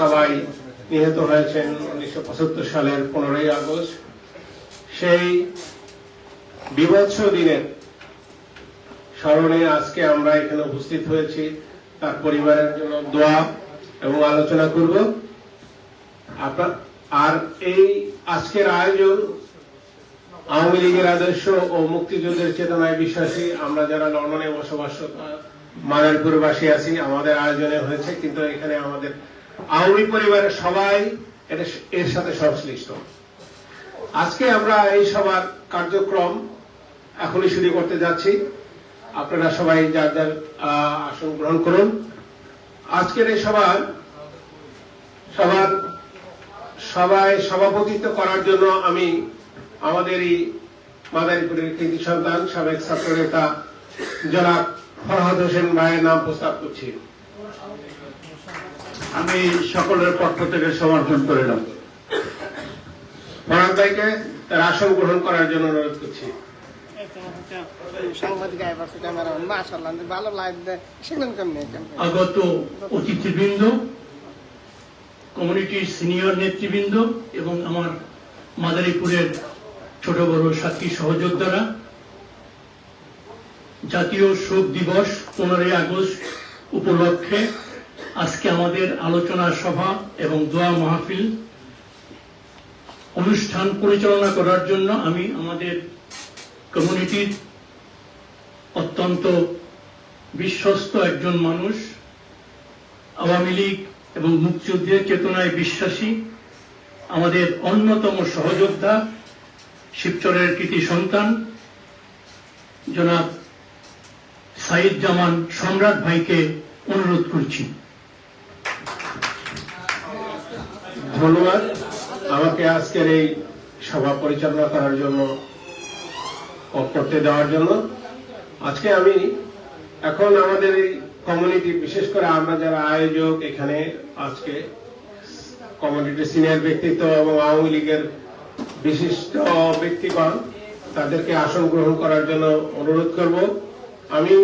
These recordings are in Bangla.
সবাই নিহত হয়েছেন 1975 সালের 15ই আগস্ট। সেই বিভৎস দিনের স্মরণে আজকে আমরা এখানে উপস্থিত হয়েছি। তার পরিবারের জন্য দোয়া এবং আলোচনা করব। আর এই আজকের আয়োজন আওয়ামী লীগের আদর্শ ও মুক্তিযুদ্ধের চেতনায় বিশ্বাসী আমরা যারা লন্ডনে বসবাস মাদারীপুরবাসী আছি, আমাদের আয়োজনে হয়েছে, কিন্তু এখানে আমাদের আওয়ামী পরিবারের সবাই এর সাথে সংশ্লিষ্ট। আজকে আমরা এই সভার কার্যক্রম এখনই শুরু করতে যাচ্ছি। আপনারা সবাই যার যার আসন গ্রহণ করুন। আজকের এই সভায় সভাপতিত্ব করার জন্য আমি আমাদের এই মাদারীপুরের কৃতি সন্তান সাবেক ছাত্র নেতা জনাব ফরহাদ হোসেন ভাইয়ের নাম প্রস্তাব করছি। আমি সকলের পক্ষ থেকে সমর্থন করলাম। ফরহাদ ভাইকে তার আসন গ্রহণ করার জন্য অনুরোধ করছি। আগত অতিথিবৃন্দ, কমিউনিটির সিনিয়র নেতৃবৃন্দ এবং আমার মাদারীপুরের ছোট বড় সাথী সহযোদ্ধারা, জাতীয় শোক দিবস 15ই আগস্ট উপলক্ষে আজকে আমাদের আলোচনা সভা এবং দোয়া মাহফিল অনুষ্ঠান পরিচালনা করার জন্য আমি আমাদের কমিউনিটির অত্যন্ত বিশ্বস্ত একজন মানুষ, আওয়ামী লীগ এবং মুক্তিযুদ্ধের চেতনায় বিশ্বাসী আমাদের অন্যতম সহযোদ্ধা শিবচরের কৃতি সন্তান জনাব সাইদ জামান সম্রাট ভাইকে অনুরোধ করছি। ধন্যবাদ আমাকে আজকের এই সভা পরিচালনা করার জন্য, করতে দেওয়ার জন্য। আজকে আমি এখন আমাদের এই কমিউনিটি, বিশেষ করে আমরা যারা আয়োজক এখানে আজকে কমিউনিটির সিনিয়র ব্যক্তিত্ব এবং আওয়ামী লীগের বিশিষ্ট ব্যক্তিগণ, তাদেরকে আসন গ্রহণ করার জন্য অনুরোধ করব। আমি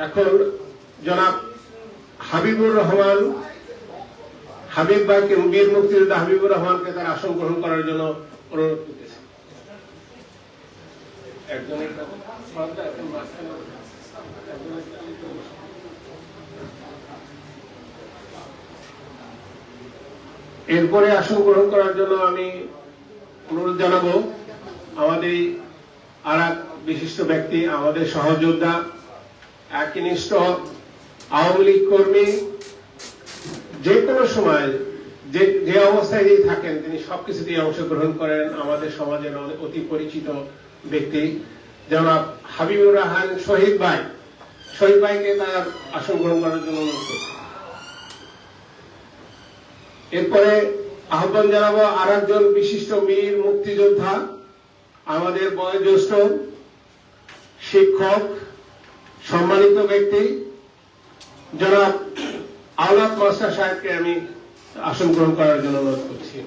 এখন জনাব হাবিবুর রহমান, হাবিব ভাইকে, বীর মুক্তিযোদ্ধা হাবিবুর রহমানকে তার আসন গ্রহণ করার জন্য অনুরোধ করতেছি। এরপরে আসন গ্রহণ করার জন্য আমি অনুরোধ জানাবো আমাদের আর এক বিশিষ্ট ব্যক্তি, আমাদের সহযোদ্ধা, একনিষ্ঠ আওয়ামী লীগ কর্মী, যে কোনো সময় যে অবস্থায় থাকেন তিনি সবকিছুতেই অংশগ্রহণ করেন, আমাদের সমাজের অতি পরিচিত ব্যক্তি জনাব হাবিবুর রহমান শহীদ ভাইকে তার আসন গ্রহণ করার জন্য অনুরোধ করছি। এরপরে আহ্বান জানাবো আর একজন বিশিষ্ট বীর মুক্তিযোদ্ধা, আমাদের বয়োজ্যেষ্ঠ শিক্ষক, সম্মানিত ব্যক্তি জনাব আওলাদ মাস্টার সাহেবকে আমি আসন গ্রহণ করার জন্য অনুরোধ করছি।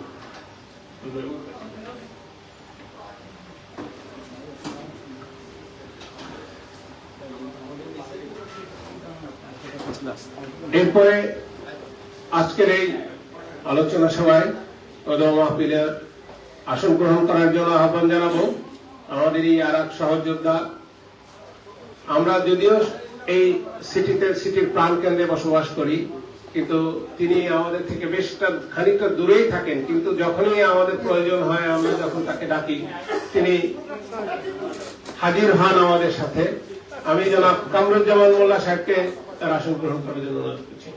এরপরে আজকের এই আলোচনা সভায় মাহফিলের আসন গ্রহণ করার জন্য আহ্বান জানাবো আমাদের এই আর এক সহযোদ্ধা। আমরা যদিও এই সিটির প্রাণ কেন্দ্রে বসবাস করি, কিন্তু তিনি আমাদের থেকে বেশ খানিকটা দূরেই থাকেন, কিন্তু যখনই আমাদের প্রয়োজন হয়, আমরা যখন তাকে ডাকি তিনি হাজির হন আমাদের সাথে। আমি জনাব কামরুজ্জামান মোল্লা সাহেবকে তার আসন গ্রহণ করার জন্য অনুরোধ করছি।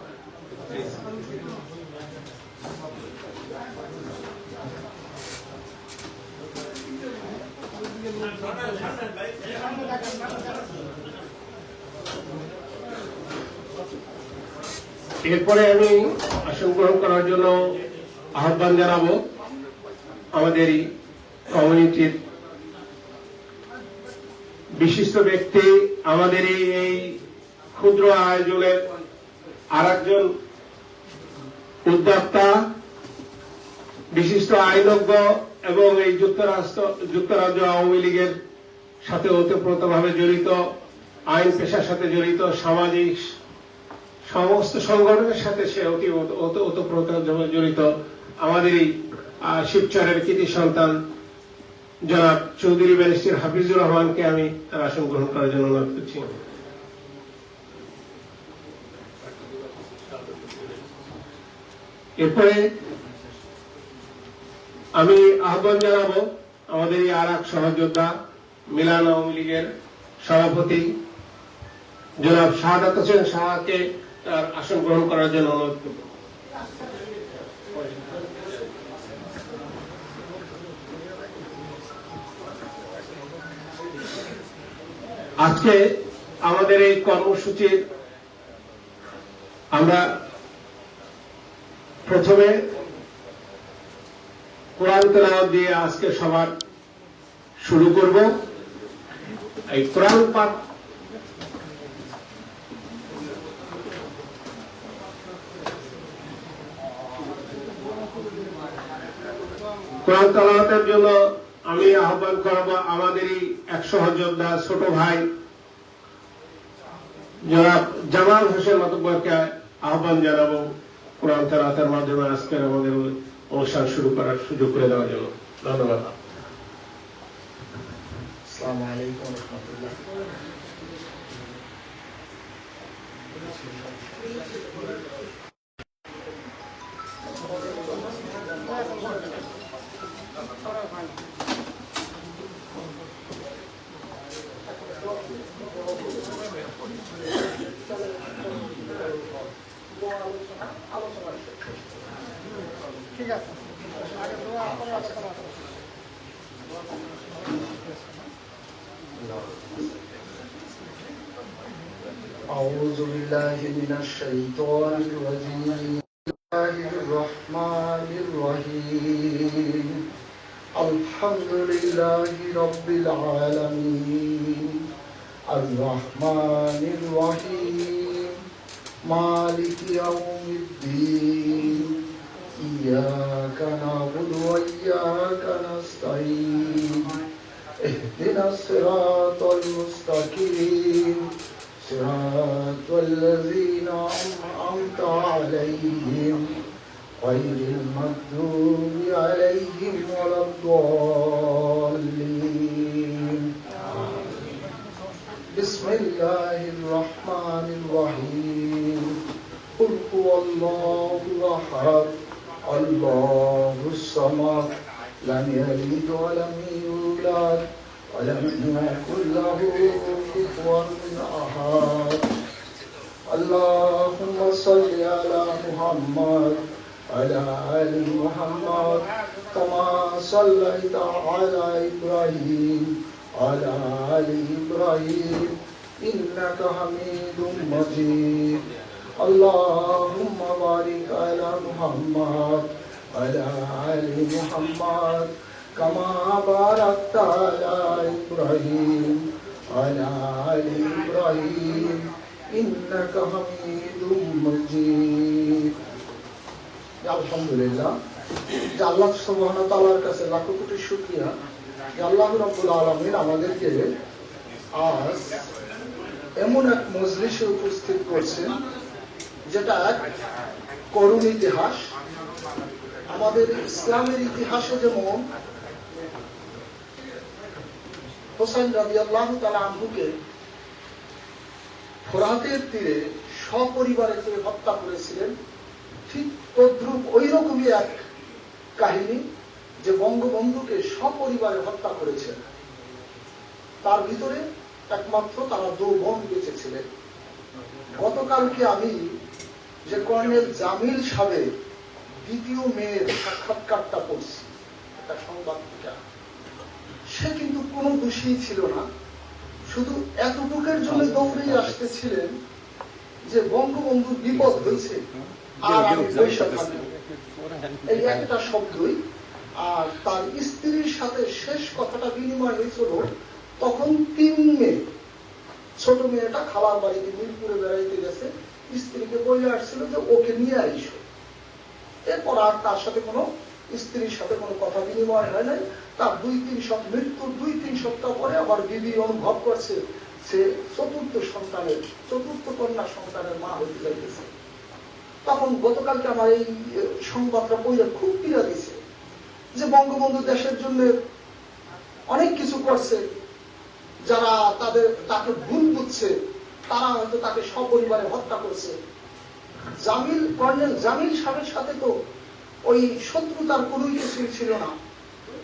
এরপরে আমি আসন গ্রহণ করার জন্য আহ্বান জানাবো আমাদের কমিউনিটির বিশিষ্ট ব্যক্তি, আমাদের এই ক্ষুদ্র আয়োজনের আর একজন উদ্যোক্তা, বিশিষ্ট আইনজ্ঞ এবং এই যুক্তরাজ্য আওয়ামী লীগের সাথে ওতপ্রোতভাবে জড়িত, আইন পেশার সাথে জড়িত, সামাজিক সমস্ত সংগঠনের সাথে সে অতি ওতপ্রোত জড়িত। আমাদের এই শিবচরের কৃতি সন্তান জনাব চৌধুরী ব্যারিস্টার হাফিজুর রহমানকে আমি তার আসন গ্রহণ করার জন্য অনুরোধ করছি। এরপরে আমি আহ্বান জানাবো আমাদের এই আর এক সহযোদ্ধা মিলান আওয়ামী লীগের সভাপতি জনাব শাহাদাত হোসেন শাহকে তার আসন গ্রহণ করার জন্য অনুরোধ করব। আজকে আমাদের এই কর্মসূচির আমরা প্রথমে কোরআন তেলাওয়াত দিয়ে আজকে সবার শুরু করব। এই কোরআন পাঠ কোরআন তেলাওয়াতের জন্য আমি আহ্বান করব আমাদেরই এক সহযোদ্ধা ছোট ভাই জনাব জামাল হোসেন মাতব্বরকে আহ্বান জানাবো কোরআন তেলাওয়াতের মাধ্যমে আজকের আমাদের অনুষ্ঠান শুরু করার সুযোগ করে দেওয়ার জন্য। ধন্যবাদ। আসসালামু আলাইকুম ওয়া রাহমাতুল্লাহ। ঠিক আছে, আগে দোয়া করে আলোচনা করব। أعوذ بالله من الشيطان الرجيم. بسم الله الرحمن الرحيم. الحمد لله رب العالمين الرحمن الرحيم مالك يوم الدين إياك نعبد وإياك نستعين اهدنا الصراط المستقيم صراط الذين أنعمت عليهم غير المغضوب عليهم ولا الضالين. بسم الله الرحمن الرحيم. قل هو الله أحد الله الصمد لم يلد ولم يولد ولم يكن له كفوا أحد. اللهم صل على محمد وعلى آل محمد كما صليت على إبراهيم وعلى آل إبراهيم إنك حميد مجيد. اللهم بارك على محمد وعلى آل محمد كما باركت على إبراهيم وعلى آل إبراهيم إنك حميد مجيد. আলহামদুলিল্লাহ, যে আল্লাহ সুবহানাহু ওয়া তাআলার কাছে লাখ কোটি শুকরিয়া যে আল্লাহ রাব্বুল আলামিন আমাদেরকে আজ এমন এক মজলিসে উপস্থিত করছেন যেটা এক করুণ ইতিহাস। আমাদের ইসলামের ইতিহাসে যেমন হোসেন রাদিয়াল্লাহু তাআলা আনহুকে ফোরাতের তীরে সপরিবারে তিনি হত্যা করেছিলেন, ঠিক তদ্রূপ ওই রকমই এক কাহিনী যে বঙ্গবন্ধুকে সপরিবারে হত্যা করেছেন। তার ভিতরে একমাত্র তারা দু বোন বেঁচে ছিলেন। গতকালকে আমি যে কর্নেল জামিল সাহেবের দ্বিতীয় মেয়ের সাক্ষাৎকারটা পড়ছি, একটা সংবাদপত্রিকা, সে কিন্তু কোনো দোষী ছিল না, শুধু এতটুকের জন্য দৌড়ে আসতেছিলেন যে বঙ্গবন্ধুর বিপদ হয়েছে আর আমি পয়সা থাকবো, এই একটা শব্দই। আর তার স্ত্রীর সাথে শেষ কথাটা বিনিময় হয়েছিল তখন 3 মেয়ে, ছোট মেয়েটা খালার বাড়িতে মিরপুরে বেড়াইতে গেছে, স্ত্রীকে বলে আসছিল যে ওকে নিয়ে আইসো। এরপর আর তার সাথে কোনো স্ত্রীর সাথে কোনো কথা বিনিময় হয় নাই। তার মৃত্যুর 2-3 সপ্তাহ পরে আবার বিবি অনুভব করছে সে চতুর্থ কন্যা সন্তানের মা হইতে যাইতেছে। তখন গতকালকে আমার এই সংবাদটা পড়ে খুব পীড়া দিছে যে বঙ্গবন্ধু দেশের জন্য অনেক কিছু করছে, যারা তাকে ভুল বুঝছে তারা হয়তো তাকে সপরিবারে হত্যা করছে। কর্নেল জামিল সাহেবের সাথে তো ওই শত্রুতার কোন কিছু ছিল না,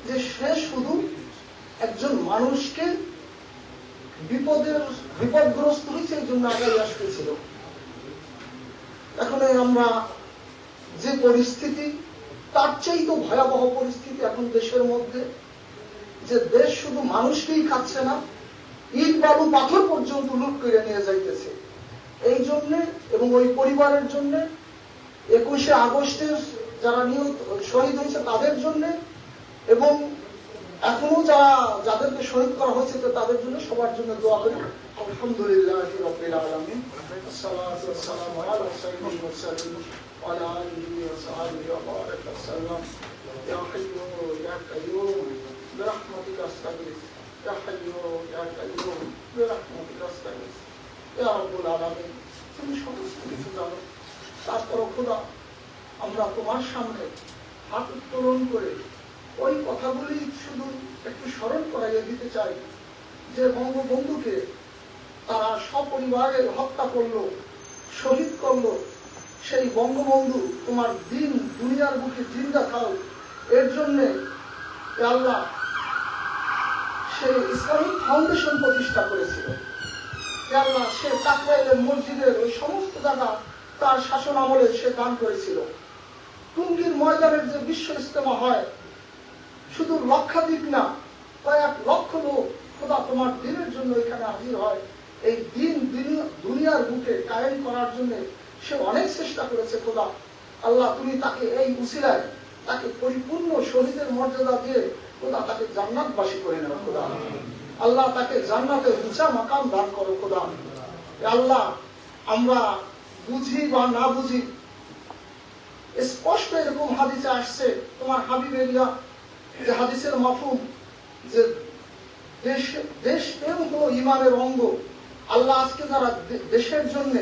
যে সে শুধু একজন মানুষকে বিপদগ্রস্ত হয়েছে এই জন্য আগাই আসতেছিল। এখন আমরা যে পরিস্থিতি, তার চেয়ে তো ভয়াবহ পরিস্থিতি এখন দেশের মধ্যে, যে দেশ শুধু মানুষকেই খাচ্ছে না, ইট বালু পাথর পর্যন্ত লুট করে নিয়ে যাইতেছে। এই জন্য এবং ওই পরিবারের জন্য, 21শে আগস্টের যারা শহীদ হয়েছে তাদের জন্য, এবং এখনো যাদেরকে শহীদ করা হয়েছে তাদের জন্য, সবার জন্য দোয়া করি। আলহামদুলিল্লাহ রাব্বিল আলামিন, আসসালাতু ওয়াসসালামু আলা সাইয়্যিদিল মুরসালিন ওয়া আলা আলিহি ওয়া সাহবিহি ওয়া বারাকা ওয়াসাল্লাম। ইয়া হাইয়্যু ইয়া কাইয়্যুম বিরহমাতিকা আস্তাগীথ, ইয়া হাইয়্যু ইয়া কাইয়্যুম বিরহমাতিকা আস্তাগীথ। ইয়া রাব্বুল আলামিন, তুমি সমস্ত কিছু জানো, তারপরও খোদা আমরা তোমার সামনে হাত উত্তোলন করে ওই কথাগুলি শুধু একটু স্মরণ করাইয়ে দিতে চাই যে বঙ্গবন্ধুকে তারা সপরিবারে হত্যা করলো, শহীদ করলো। সেই বঙ্গবন্ধু তোমার দিন দুনিয়ার বুকে জিন্দা খাও, এর জন্য আল্লাহ সেই ইসলামিক ফাউন্ডেশন প্রতিষ্ঠা করেছিল। আল্লাহ সে তাকওয়াইলের মসজিদের ওই সমস্ত জায়গা তার শাসন আমলে সে দান করেছিল। টুঙ্গির ময়দানের যে বিশ্ব ইজতেমা হয়, শুধু লক্ষাধিক না, কয়েক লক্ষ লোক খোদা তোমার দিনের জন্য এখানে হাজির হয়। এই দিন দুনিয়ার বুকে কায়েম করার জন্য সে অনেক চেষ্টা করেছে খোদা। আল্লাহ তুমি তাকে এই উসিলায় তাকে পরিপূর্ণ শহীদের মর্যাদা দিয়ে খোদা তাকে জান্নাতবাসী করে নেও খোদা। আল্লাহ তাকে জান্নাতে উঁচা মাকাম দান করো খোদা। আল্লাহ আমরা বুঝি বা না বুঝি, স্পষ্ট এরকম হাদিসে আসছে তোমার হাবিবেরিয়া, যে হাদিসের মাফহুম যে দেশ প্রেম হলো ইমানের অঙ্গ। আল্লাহ আজকে যারা দেশের জন্য,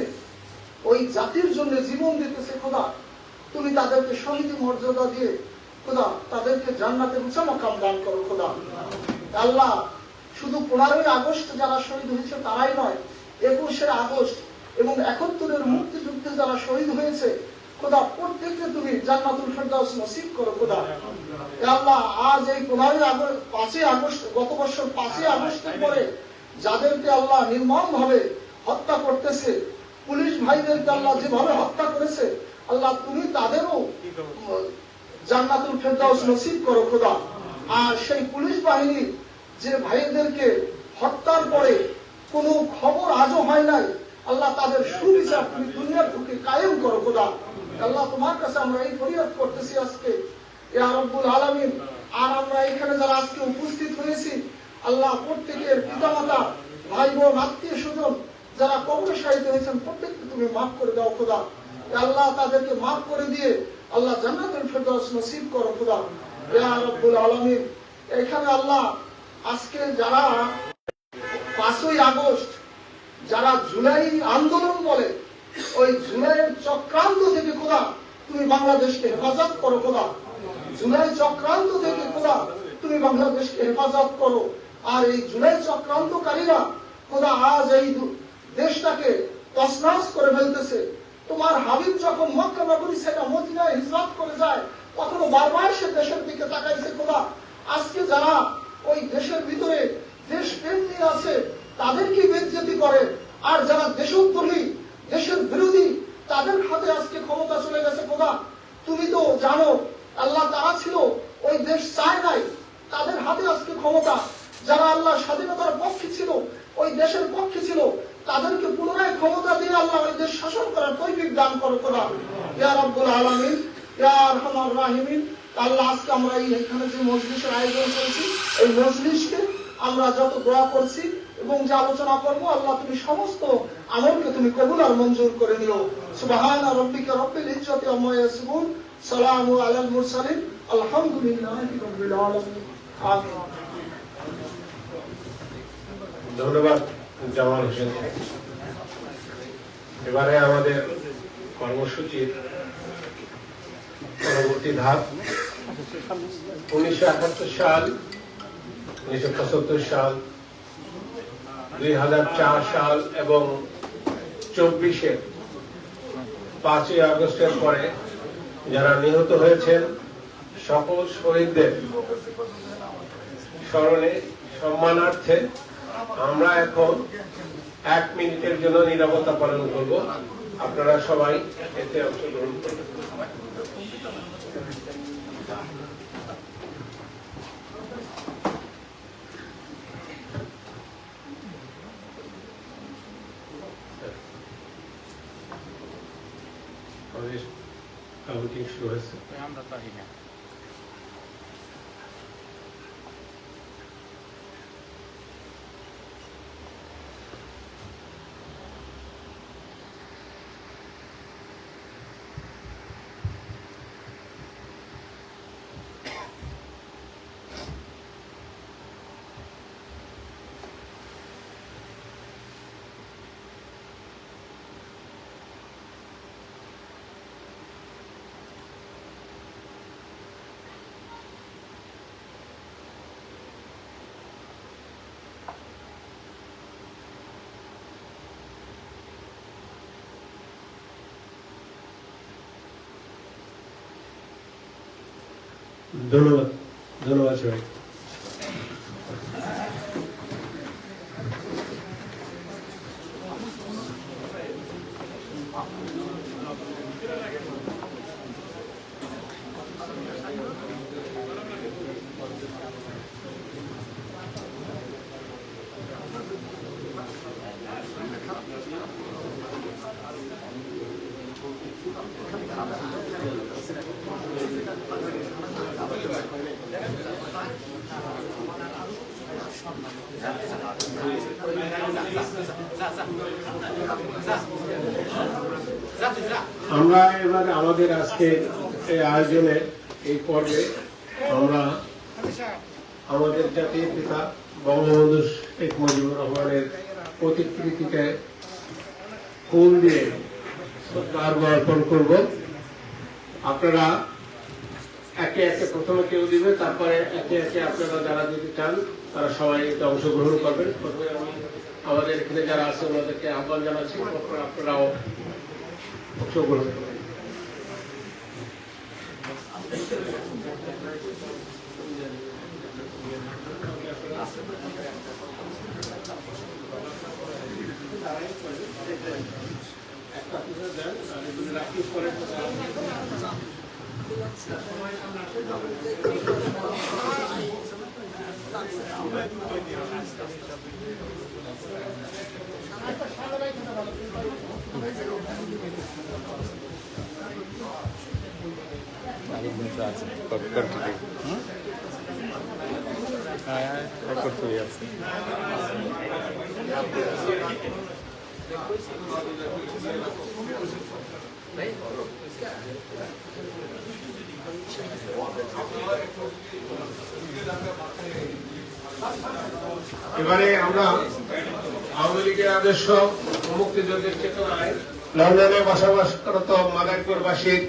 ওই জাতির জন্য জীবন দিতেছে খোদা, তুমি তাদেরকে শহীদ মর্যাদা দিয়ে খোদা তাদেরকে জান্নাতের উঁচা মাকাম দান করো খোদা। আল্লাহ শুধু 15ই আগস্ট যারা শহীদ হয়েছে তারাই নয়, 21শে আগস্ট এবং 71-এর মুক্তিযুদ্ধে যারা শহীদ হয়েছে খোদা, প্রত্যেককে তুমি জান্নাতুল ফেরদাউস নসিব করো খোদা। আল্লাহ আজ এই 5ই আগস্ট, গত বছর 5ই আগস্টের পরে যাদেরকে আল্লাহ নির্মম ভাবে হত্যা করতেছে, পুলিশ ভাইদেরকে আল্লাহ যেভাবে হত্যা করেছে, আল্লাহ তুমি তাদেরও জান্নাতুল ফেরদাউস নসিব করো খোদা। আর সেই পুলিশ বাহিনীর যে ভাইদেরকে হত্যার পরে কোনো খবর আজও হয় নাই, আল্লাহ তাদের সুবিচার তুমি দুনিয়ার বুকে কায়েম করো খোদা। আল্লাহ তোমার কাছে আমরা এই ফরিয়াদ করতেছি আজকে, ইয়া রাব্বুল আলামিন। আর আমরা এখানে যারা আজকে উপস্থিত হয়েছি, আল্লাহ প্রত্যেকের পিতামাতা, ভাই বোন, আত্মীয় স্বজন যারা কবরে শাহিদ হয়েছেন, প্রত্যেককে তুমি মাফ করে দাও খোদা। আল্লাহ তাদেরকে মাফ করে দিয়ে আল্লাহ জান্নাতুল ফেরদাউস নসিব করো খোদা, ইয়া রাব্বুল আলামিন। এখানে আল্লাহ আজকে যারা 5ই আগস্ট, যারা জুলাই আন্দোলন বলে, ওই জুলাইয়ের চক্রান্ত থেকে খোদা তুমি বাংলাদেশকে হেফাজত করো খোদা। জুলাই চক্রান্ত থেকে খোদা তুমি বাংলাদেশকে হেফাজত করো। আর এই জুলাই চক্রান্তকারীরা খোদা আজ এই দেশটাকে তছনছ করে ফেলতেছে। তোমার হাবিব যখন মক্কা নগরী থেকে মদিনায় হিজরত করে যায়, তখনও বারবার সে দেশের দিকে তাকাইছে খোদা। আজকে যারা ওই দেশের ভিতরে দেশ প্রেম নিয়ে আছে, তাদেরকে বেজ্জতি করে, আর যারা দেশদ্রোহী, দেশের বিরোধী, তাদের হাতে আজকে ক্ষমতা চলে গেছে খোদা। তুমি তো জানো আল্লাহ, তারা ছিল ওই দেশ চায় নাই, তাদের হাতে আজকে ক্ষমতা। যারা আল্লাহ স্বাধীনতার পক্ষে ছিল, ওই দেশের পক্ষে ছিল, তাদেরকে পুনরায় ক্ষমতা দিয়ে আল্লাহ ওই দেশ শাসন করার তৌফিক দান করো খোদা, ইয়া রাব্বুল আলামিন, ইয়া আরহামার রাহিমিন। আল্লাহ আজকে আমরা এখানে যে মজলিসের আয়োজন করেছি, এই মজলিসকে আমরা যত দোয়া করছি এবং যে আলোচনা করবো, আল্লাহ তুমি সমস্ত আমলকে তুমি কবুল আর মঞ্জুর করে নিও। সুবহানা রাব্বিকা রাব্বিল ইজ্জাতি আম্মা ইয়াসিফুন, সালামু আলাল মুরসালিন, আলহামদুলিল্লাহি রাব্বিল আলামিন। আমিন। ধন্যবাদ জামাল হোসেন। এবারে আমাদের কর্মসূচির পরবর্তী ধাপ 1971 সাল, 1975 সাল, 2004 সাল এবং 24-এর 5ই আগস্টের পরে যারা নিহত হয়েছেন সকল শহীদদের স্মরণে সম্মানার্থে আমরা এখন 1 মিনিটের জন্য নীরবতা পালন করব। আপনারা সবাই এতে অংশগ্রহণ করবেন। কাউন্টিং শুরু হয়েছে। ধন্যবাদ, ধন্যবাদ সবাই। আমরা এবার আমাদের আজকে এই আয়োজনে এই পর্বে আমরা আমাদের জাতির পিতা বঙ্গবন্ধু শেখ মুজিবুর রহমানের প্রতিকৃতিতে ফুল দিয়ে শ্রদ্ধার্ঘ অর্পণ করব। আপনারা একে একে প্রথমে কেউ দিবে, তারপরে একে একে আপনারা যারা দিতে চান তারা সবাই এতে অংশগ্রহণ করবেন। প্রথমে আমি আমাদের এখানে যারা আছে ওনাদেরকে আহ্বান জানাচ্ছি, তারপর আপনারাও অংশগ্রহণ করবেন। এবারে আমরা আওয়ামী লীগের আদর্শ মুক্তিযুদ্ধের চেতনায় লন্ডনে বসবাসরত মাদারীপুরবাসীর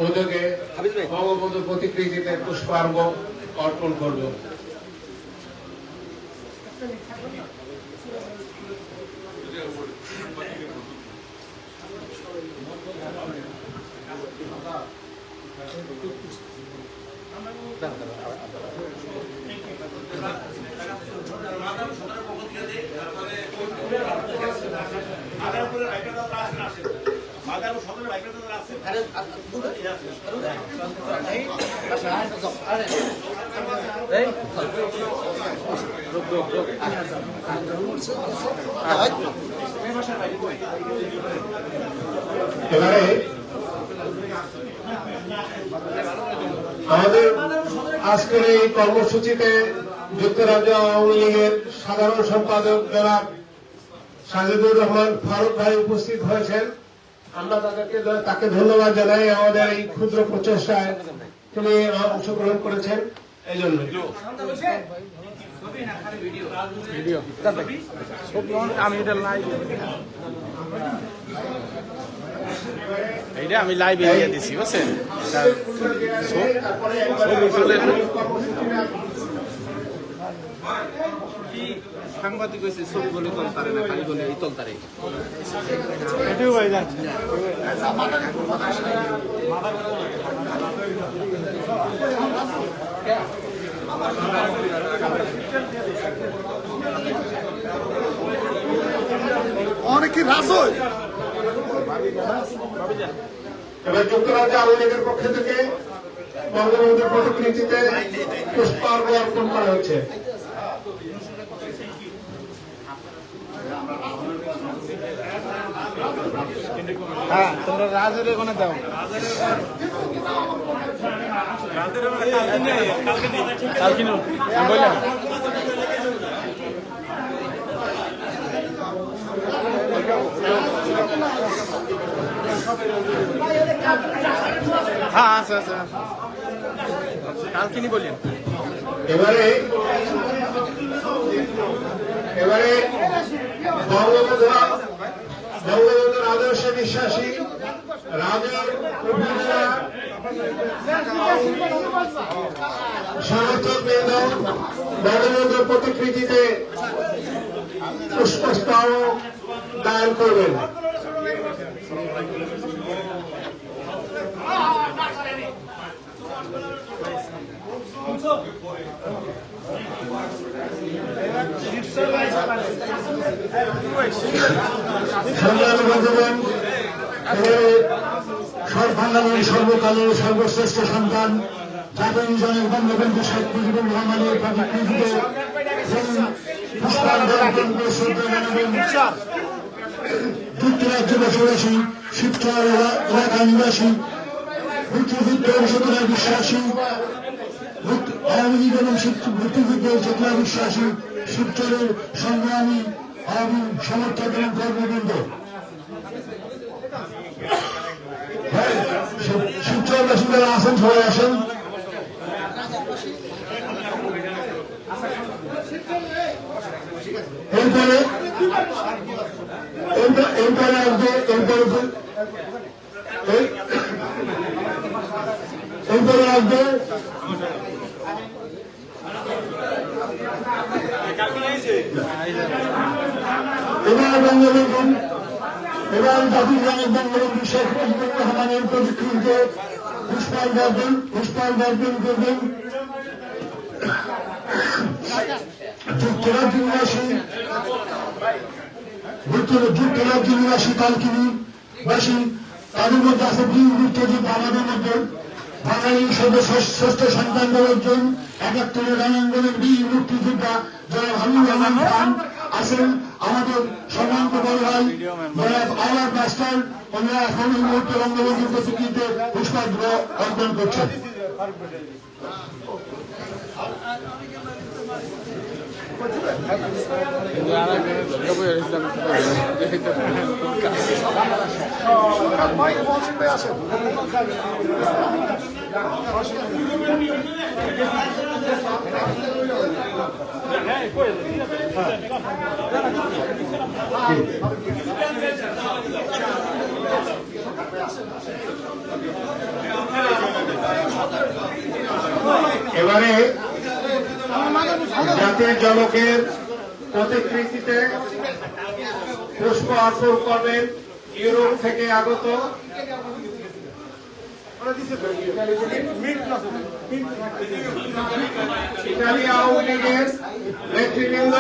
উদ্যোগে বঙ্গবন্ধু প্রতিকৃতিতে পুষ্পার্ঘ অর্পণ করব। এবারে আমাদের আজকের এই কর্মসূচিতে যুক্তরাজ্য আওয়ামী লীগের সাধারণ সম্পাদক জনাব সাজিদুর রহমান ফারুক ভাই উপস্থিত হয়েছেন। আমরা তাকে ধন্যবাদ জানাই আমাদের এই ক্ষুদ্র প্রচেষ্টায় তিনি অংশগ্রহণ করেছেন এই জন্য। ভিডিও ছবি আমি এটা লাইভ এইটা আমি লাইভ এরিয়া দিছি বুঝছেন সাংবাদিক হয়েছে ছবি বলে তলতারে না খালি বলে এই তলতারে এটাও ভাই যান অনেক কি রাস হয় এবার যুক্তরাজ্য আওয়ামী লীগের পক্ষ থেকে বঙ্গবন্ধুর প্রতিকৃতিতে পুষ্পার্ঘ অর্পণ করা হচ্ছে। হ্যাঁ তোমরা রাজের ওখানে দাও কালকে বললাম হ্যাঁ আচ্ছা আচ্ছা কালকে নি বললেন এবারে বঙ্গবন্ধুর আদর্শে বিশ্বাসী রাজের সমর্থক বৃন্দ বঙ্গবন্ধুর প্রতিকৃতিতে পুষ্পস্তবক দান করবেন। বাঙালির সর্বকালের সর্বশ্রেষ্ঠ সন্তান জাতীয় জনের বঙ্গবন্ধু শেখ মুজিবুর রহমানের প্রতিকৃতিতে যুক্তরাজ্য বসবাসী শিবচর এলাকা নিবাসী মুক্তিযুদ্ধের চেতনা বিশ্বাসী আওয়ামী লীগ এবং মুক্তিযুদ্ধের চেতনা বিশ্বাসী শিবচরের সংগ্রামী আওয়ামী সমর্থক এবং কর্মবৃন্দ শিবচরবাসী যারা আছেন সবাই আসেন। এরপরে আসবে এবার জাতির জনক বঙ্গবন্ধু শেখ মুজিবুর রহমানের প্রতিকৃতিতে পুষ্পার্ঘ্য করবেন যুক্তরাজ্য নিবাসী কালকিনিবাসী তাদের মধ্যে আছে বীর মুক্তিযোদ্ধা আমাদের মধ্যে বাঙালির সর্বশ্রেষ্ঠ সন্তানদের একজন ৭১ রণাঙ্গনের বীর মুক্তিযোদ্ধা জনাব হাবিবুর রহমান খান আছেন আমাদের সম্মানিত বড় ভাই জনাব আওয়ার মাস্টার। ওনারা এখন এই মুহূর্তে বঙ্গবন্ধুর প্রতিকৃতিতে পুষ্পার্ঘ্য অর্পণ করছেন। এবারে জাতির জনকের প্রতিকৃতিতে পুষ্প অর্পণ করবেন ইউরোপ থেকে আগত ইতালি আওয়ামী লীগের নেতৃবৃন্দ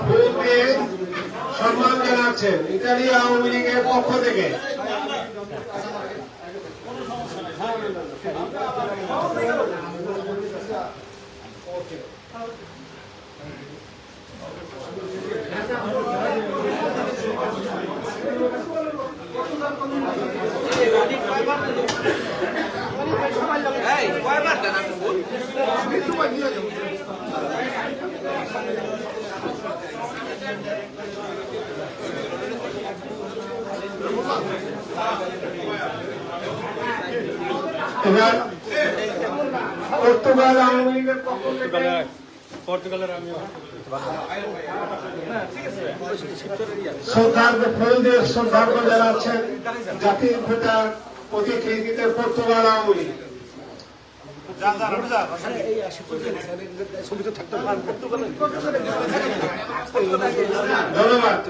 ফুলকে সম্মান জানাচ্ছেন ইতালি আওয়ামী লীগের পক্ষ থেকে। এবার পর্তুগাল আওয়ামী লীগের পক্ষ থেকে শ্রদ্ধার্ঘ ফুল দিয়ে শ্রদ্ধার্ঘ জানাচ্ছেন জাতির পিতা অতিথিদের পর্তুগাল আওয়ামী লীগ। ধন্যবাদ।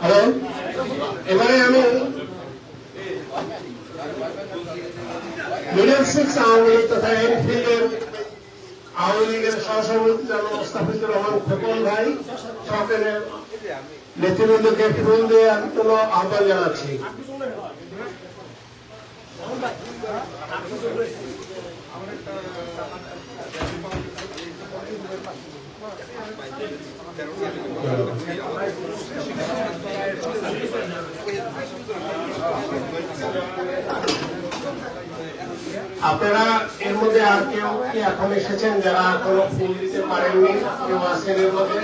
হ্যালো, এবারে আমি মিডল সিক্স আওয়ামী লীগ তথা এনফিল্ডের আওয়ামী লীগের সহসভাপতি জনাব মোস্তাফিজুর রহমান খোকন ভাই সকলের নেতৃবৃন্দকে ফুল দিয়ে কোনো আহ্বান জানাচ্ছি। আপনারা এর মধ্যে আর কেউ কি এখন এসেছেন যারা কোনো ফুল দিতে পারেননি? কেউ আছেন এর মধ্যে?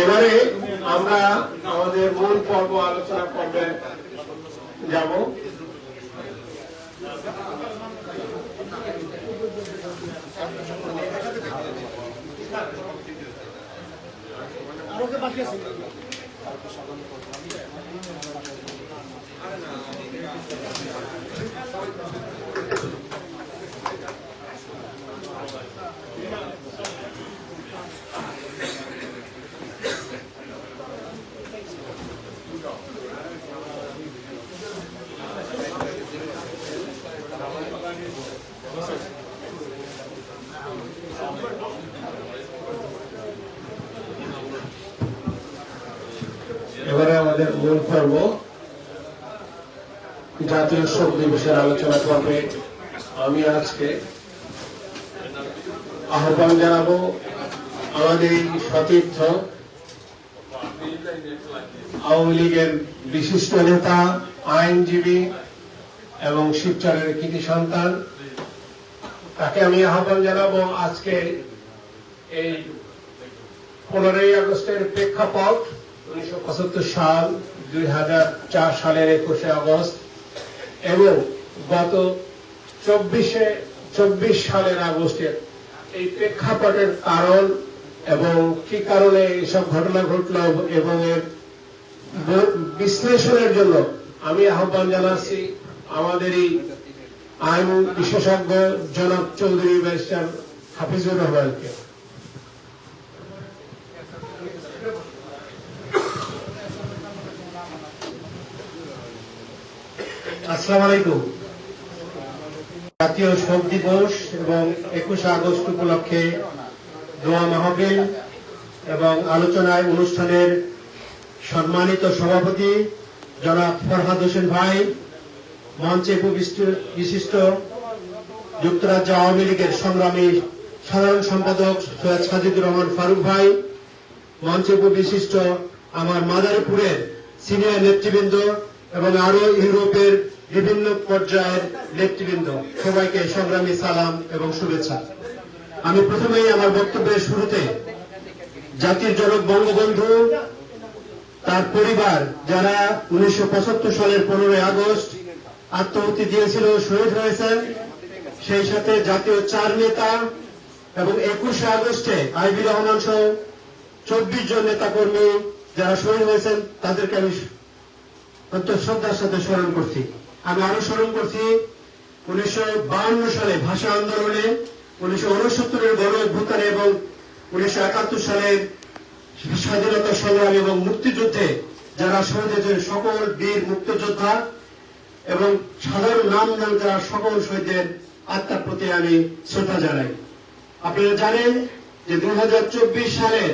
এবারে আমরা আমাদের মূল পর্ব আলোচনা পর্বে যাব। এবারে আমাদের মূল পর্ব জাতীয় শোক দিবসের আলোচনা পর্বে আমি আজকে আহ্বান জানাবো আমাদের এই সতীর্থ আওয়ামী লীগের বিশিষ্ট নেতা, আইনজীবী এবং শিবচরের কৃতি সন্তান, তাকে আমি আহ্বান জানাবো আজকে এই 15ই আগস্টের প্রেক্ষাপট 1975 সাল, 2004 সালের 21শে আগস্ট এবং গত 24 সালের আগস্টের এই প্রেক্ষাপটের কারণ এবং কি কারণে এইসব ঘটনা ঘটল এবং এর বিশ্লেষণের জন্য আমি আহ্বান জানাচ্ছি আমাদেরই আইন বিশেষজ্ঞ জনাব চৌধুরী ব্যারিস্টার হাফিজুর রহমানকে। আসসালামু আলাইকুম। জাতীয় শোক দিবস এবং 21শে আগস্ট উপলক্ষে দোয়া মাহফিল এবং আলোচনায় অনুষ্ঠানের সম্মানিত সভাপতি জনাব ফরহাদ হোসেন ভাই, মঞ্চে বিশিষ্ট যুক্তরাজ্য আওয়ামী লীগের সংগ্রামী সাধারণ সম্পাদক সৈয়দ সাজিদুর রহমান ফারুক ভাই, মঞ্চে বিশিষ্ট আমার মাদারীপুরের সিনিয়র নেতৃবৃন্দ এবং আরো ইউরোপের বিভিন্ন পর্যায়ের নেতৃবৃন্দ, সবাইকে সংগ্রামী সালাম এবং শুভেচ্ছা। আমি প্রথমেই আমার বক্তব্যের শুরুতে জাতির জনক বঙ্গবন্ধু, তার পরিবার যারা 1975 সালের 15ই আগস্ট আত্মহত্যা দিয়েছিল, শহীদ হয়েছেন, সেই সাথে জাতীয় 4 নেতা এবং 21শে আগস্টে আইবি রহমান সহ 24 জন নেতা কর্মী যারা শহীদ হয়েছেন তাদেরকে আমি অত্যন্ত শ্রদ্ধার সাথে স্মরণ করছি। আমি আরো স্মরণ করছি 1952 সালে ভাষা আন্দোলনে, 1969 গণ অভ্যুত্থানে এবং 1971 সালের স্বাধীনতা সংগ্রাম এবং মুক্তিযুদ্ধে যারা শহীদ হয়েছেন সকল বীর মুক্তিযোদ্ধা এবং সাধারণ নাম যারা সকল শহীদদের আত্মার প্রতি আমি শ্রদ্ধা জানাই। আপনারা জানেন যে 2024 সালের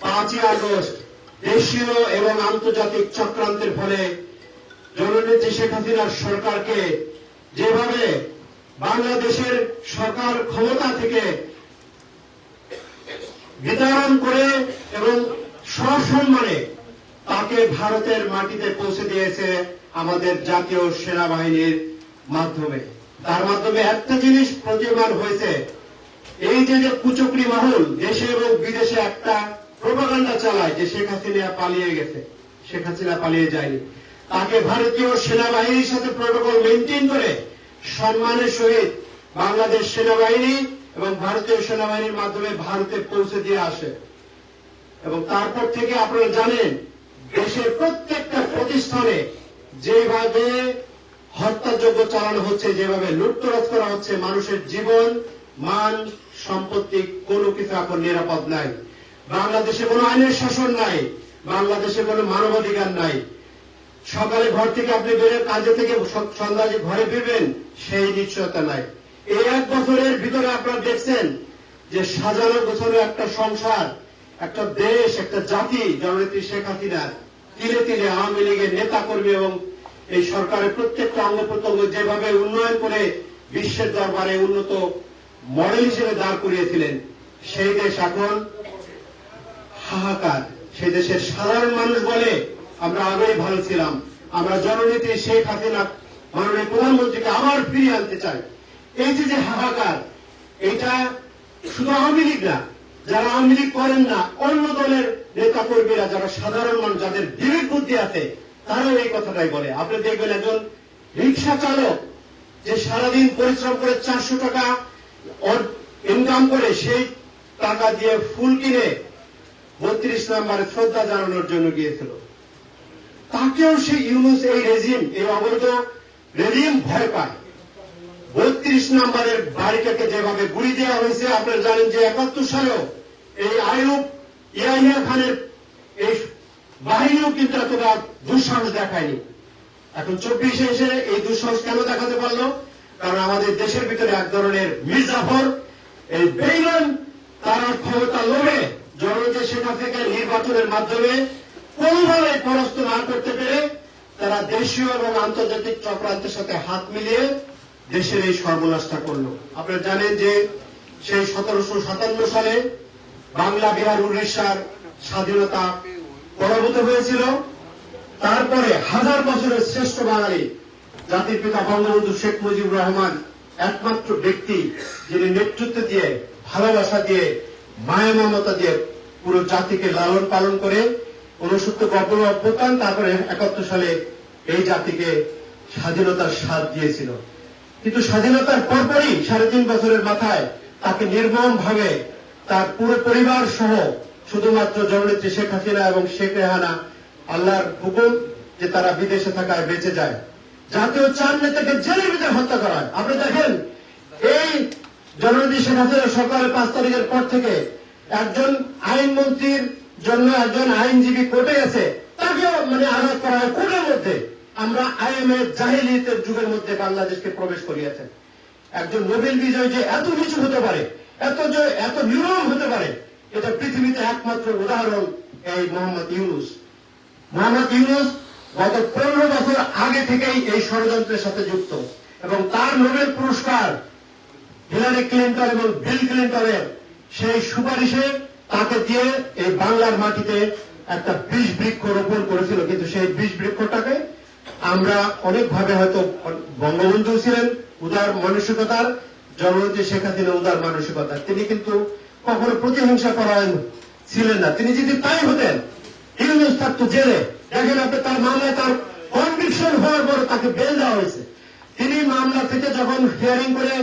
5ই আগস্ট দেশীয় এবং আন্তর্জাতিক চক্রান্তের ফলে জননেত্রী শেখ হাসিনার সরকারকে যেভাবে বাংলাদেশের সরকার ক্ষমতা থেকে বিতরণ করে এবং সসম্মানে তাকে ভারতের মাটিতে পৌঁছে দিয়েছে আমাদের জাতীয় সেনাবাহিনীর মাধ্যমে। তার মাধ্যমে একটা জিনিস প্রতীয়মান হয়েছে, এই যে কুচক্রী মহল দেশে এবং বিদেশে একটা প্রোপাগান্ডা চালায় যে শেখ হাসিনা পালিয়ে গেছে। শেখ হাসিনা পালিয়ে যায়নি, তাকে ভারতীয় সেনাবাহিনীর সাথে প্রোটোকল মেনটেন করে সম্মানের সহিত বাংলাদেশ সেনাবাহিনী এবং ভারতীয় সেনাবাহিনীর মাধ্যমে ভারতে পৌঁছে দিয়ে আসে। এবং তারপর থেকে আপনারা জানেন দেশের প্রত্যেকটা প্রতিষ্ঠানে যেভাবে হত্যাযজ্ঞ চালানো হচ্ছে, যেভাবে লুটতরাজ করা হচ্ছে, মানুষের জীবন মান সম্পত্তি কোনো কিছু এখন নিরাপদ নাই। বাংলাদেশে কোনো আইনের শাসন নাই, বাংলাদেশে কোনো মানবাধিকার নাই। সকালে ঘর থেকে আপনি বেরোয় কাজে থেকে সন্ধ্যায় ঘরে ফিরবেন সেই নিশ্চয়তা নাই। এই 1 বছরের ভিতরে আপনারা দেখছেন যে সাজানো গোছানো একটা সংসার, একটা দেশ, একটা জাতি জননেত্রী শেখ হাসিনার তিলে তিলে আওয়ামী লীগের নেতা কর্মী এবং এই সরকারের প্রত্যেকটা অঙ্গ প্রত্যঙ্গ যেভাবে উন্নয়ন করে বিশ্বের দরবারে উন্নত মডেল হিসেবে দাঁড় করিয়েছিলেন, সেই দেশ এখন হাহাকার। সেই দেশের সাধারণ মানুষ বলে আমরা আগেই ভালো ছিলাম, আমরা জননেত্রী শেখ হাসিনা মাননীয় প্রধানমন্ত্রীকে আবার ফিরিয়ে আনতে চাই। এই যে হাহাকার, এটা শুধু আওয়ামী লীগ না, যারা আওয়ামী লীগ করেন না, অন্য দলের নেতা কর্মীরা, যারা সাধারণ মানুষ, যাদের বিবেক বুদ্ধি আছে, তারাও এই কথাটাই বলে। আপনি দেখবেন একজন রিক্সা চালক যে সারাদিন পরিশ্রম করে 400 টাকা ইনকাম করে সেই টাকা দিয়ে ফুল কিনে 32 নম্বরে শ্রদ্ধা জানানোর জন্য গিয়েছিল, তাকেও সেই ইউনুস এই রেজিম, এই অবৈধ রেজিম ভয় পায়। 32 নম্বরের বাড়িটাকে যেভাবে গুলি দেওয়া হয়েছে, আপনারা জানেন যে 71 সালেও এই আইয়ুব ইয়াহিয়া খানের এই বাহিনীও কিন্তু এতটা দুঃসাহস দেখায়নি। এখন 24-এ এসে এই দুঃসাহস কেন দেখাতে পারলো? কারণ আমাদের দেশের ভিতরে এক ধরনের মির্জাফর, এই বেঈমান, তারা ক্ষমতা লোভে জননেত্রী শেখ হাসিনাকে নির্বাচনের মাধ্যমে কোনোভাবে পরাস্ত না করতে পেরে তারা দেশীয় এবং আন্তর্জাতিক চক্রান্তের সাথে হাত মিলিয়ে দেশের এই সর্বনাশটা করলো। আপনারা জানেন যে সেই 1757 সালে বাংলা, বিহার, উড়িষ্যার স্বাধীনতা পরাভূত হয়েছিল। তারপরে 1000 বছরের শ্রেষ্ঠ বাঙালি জাতির পিতা বঙ্গবন্ধু শেখ মুজিবুর রহমান একমাত্র ব্যক্তি যিনি নেতৃত্ব দিয়ে, ভালোবাসা দিয়ে, মায়া মমতা দিয়ে পুরো জাতিকে লালন পালন করে 69 গণ অভ্যুত্থান, তারপরে 71 সালে এই জাতিকে স্বাধীনতার স্বাদ দিয়েছিল। কিন্তু স্বাধীনতার পরপরই 3.5 বছরের মাথায় তাকে নির্মম ভাবে তার পুরো পরিবার সহ শুধুমাত্র জননেত্রী শেখ হাসিনা এবং শেখ রেহানা, আল্লাহর হুকুম যে তারা বিদেশে থাকায় বেঁচে যায়, জাতীয় 4 নেতাকে জেলের ভিতরে হত্যা করা হয়। আপনি দেখেন এই জননেত্রী শেখ হাসিনা সরকারের 5 তারিখের পর থেকে একজন আইনমন্ত্রীর জন্য একজন আইনজীবী কোর্টে গেছে, তাকেও আঘাত করা হয় কোর্টের মধ্যে। আমরা আইএমএ জাহিলিয়াতের যুগের মধ্যে বাংলাদেশকে প্রবেশ করিয়েছেন। একজন নোবেল বিজয়ী যে এত নিচু হতে পারে, এত নির্মম হতে পারে, এটা পৃথিবীতে একমাত্র উদাহরণ এই মোহাম্মদ ইউনুস। মোহাম্মদ ইউনুস গত 15 বছর আগে থেকেই এই ষড়যন্ত্রের সাথে যুক্ত এবং তার নোবেল পুরস্কার হিলারি ক্লিন্টন এবং বিল ক্লিন্টনের সেই সুপারিশে তাকে দিয়ে এই বাংলার মাটিতে একটা 20 বৃক্ষ রোপণ করেছিল। কিন্তু সেই 20 বৃক্ষটাকে আমরা অনেকভাবে হয়তো, বঙ্গবন্ধু ছিলেন উদার মানসিকতার, জননেত্রী শেখ হাসিনা উদার মানসিকতার, তিনি কিন্তু কখনো প্রতিহিংসা পরায়ণ ছিলেন না। তিনি যদি তাই হতেন, ইউনুস থাকতো জেলে। দেখেন আপনি তার মামলায় তার কনভিকশন হওয়ার পর তাকে বেল দেওয়া হয়েছে। তিনি মামলা থেকে যখন হিয়ারিং করে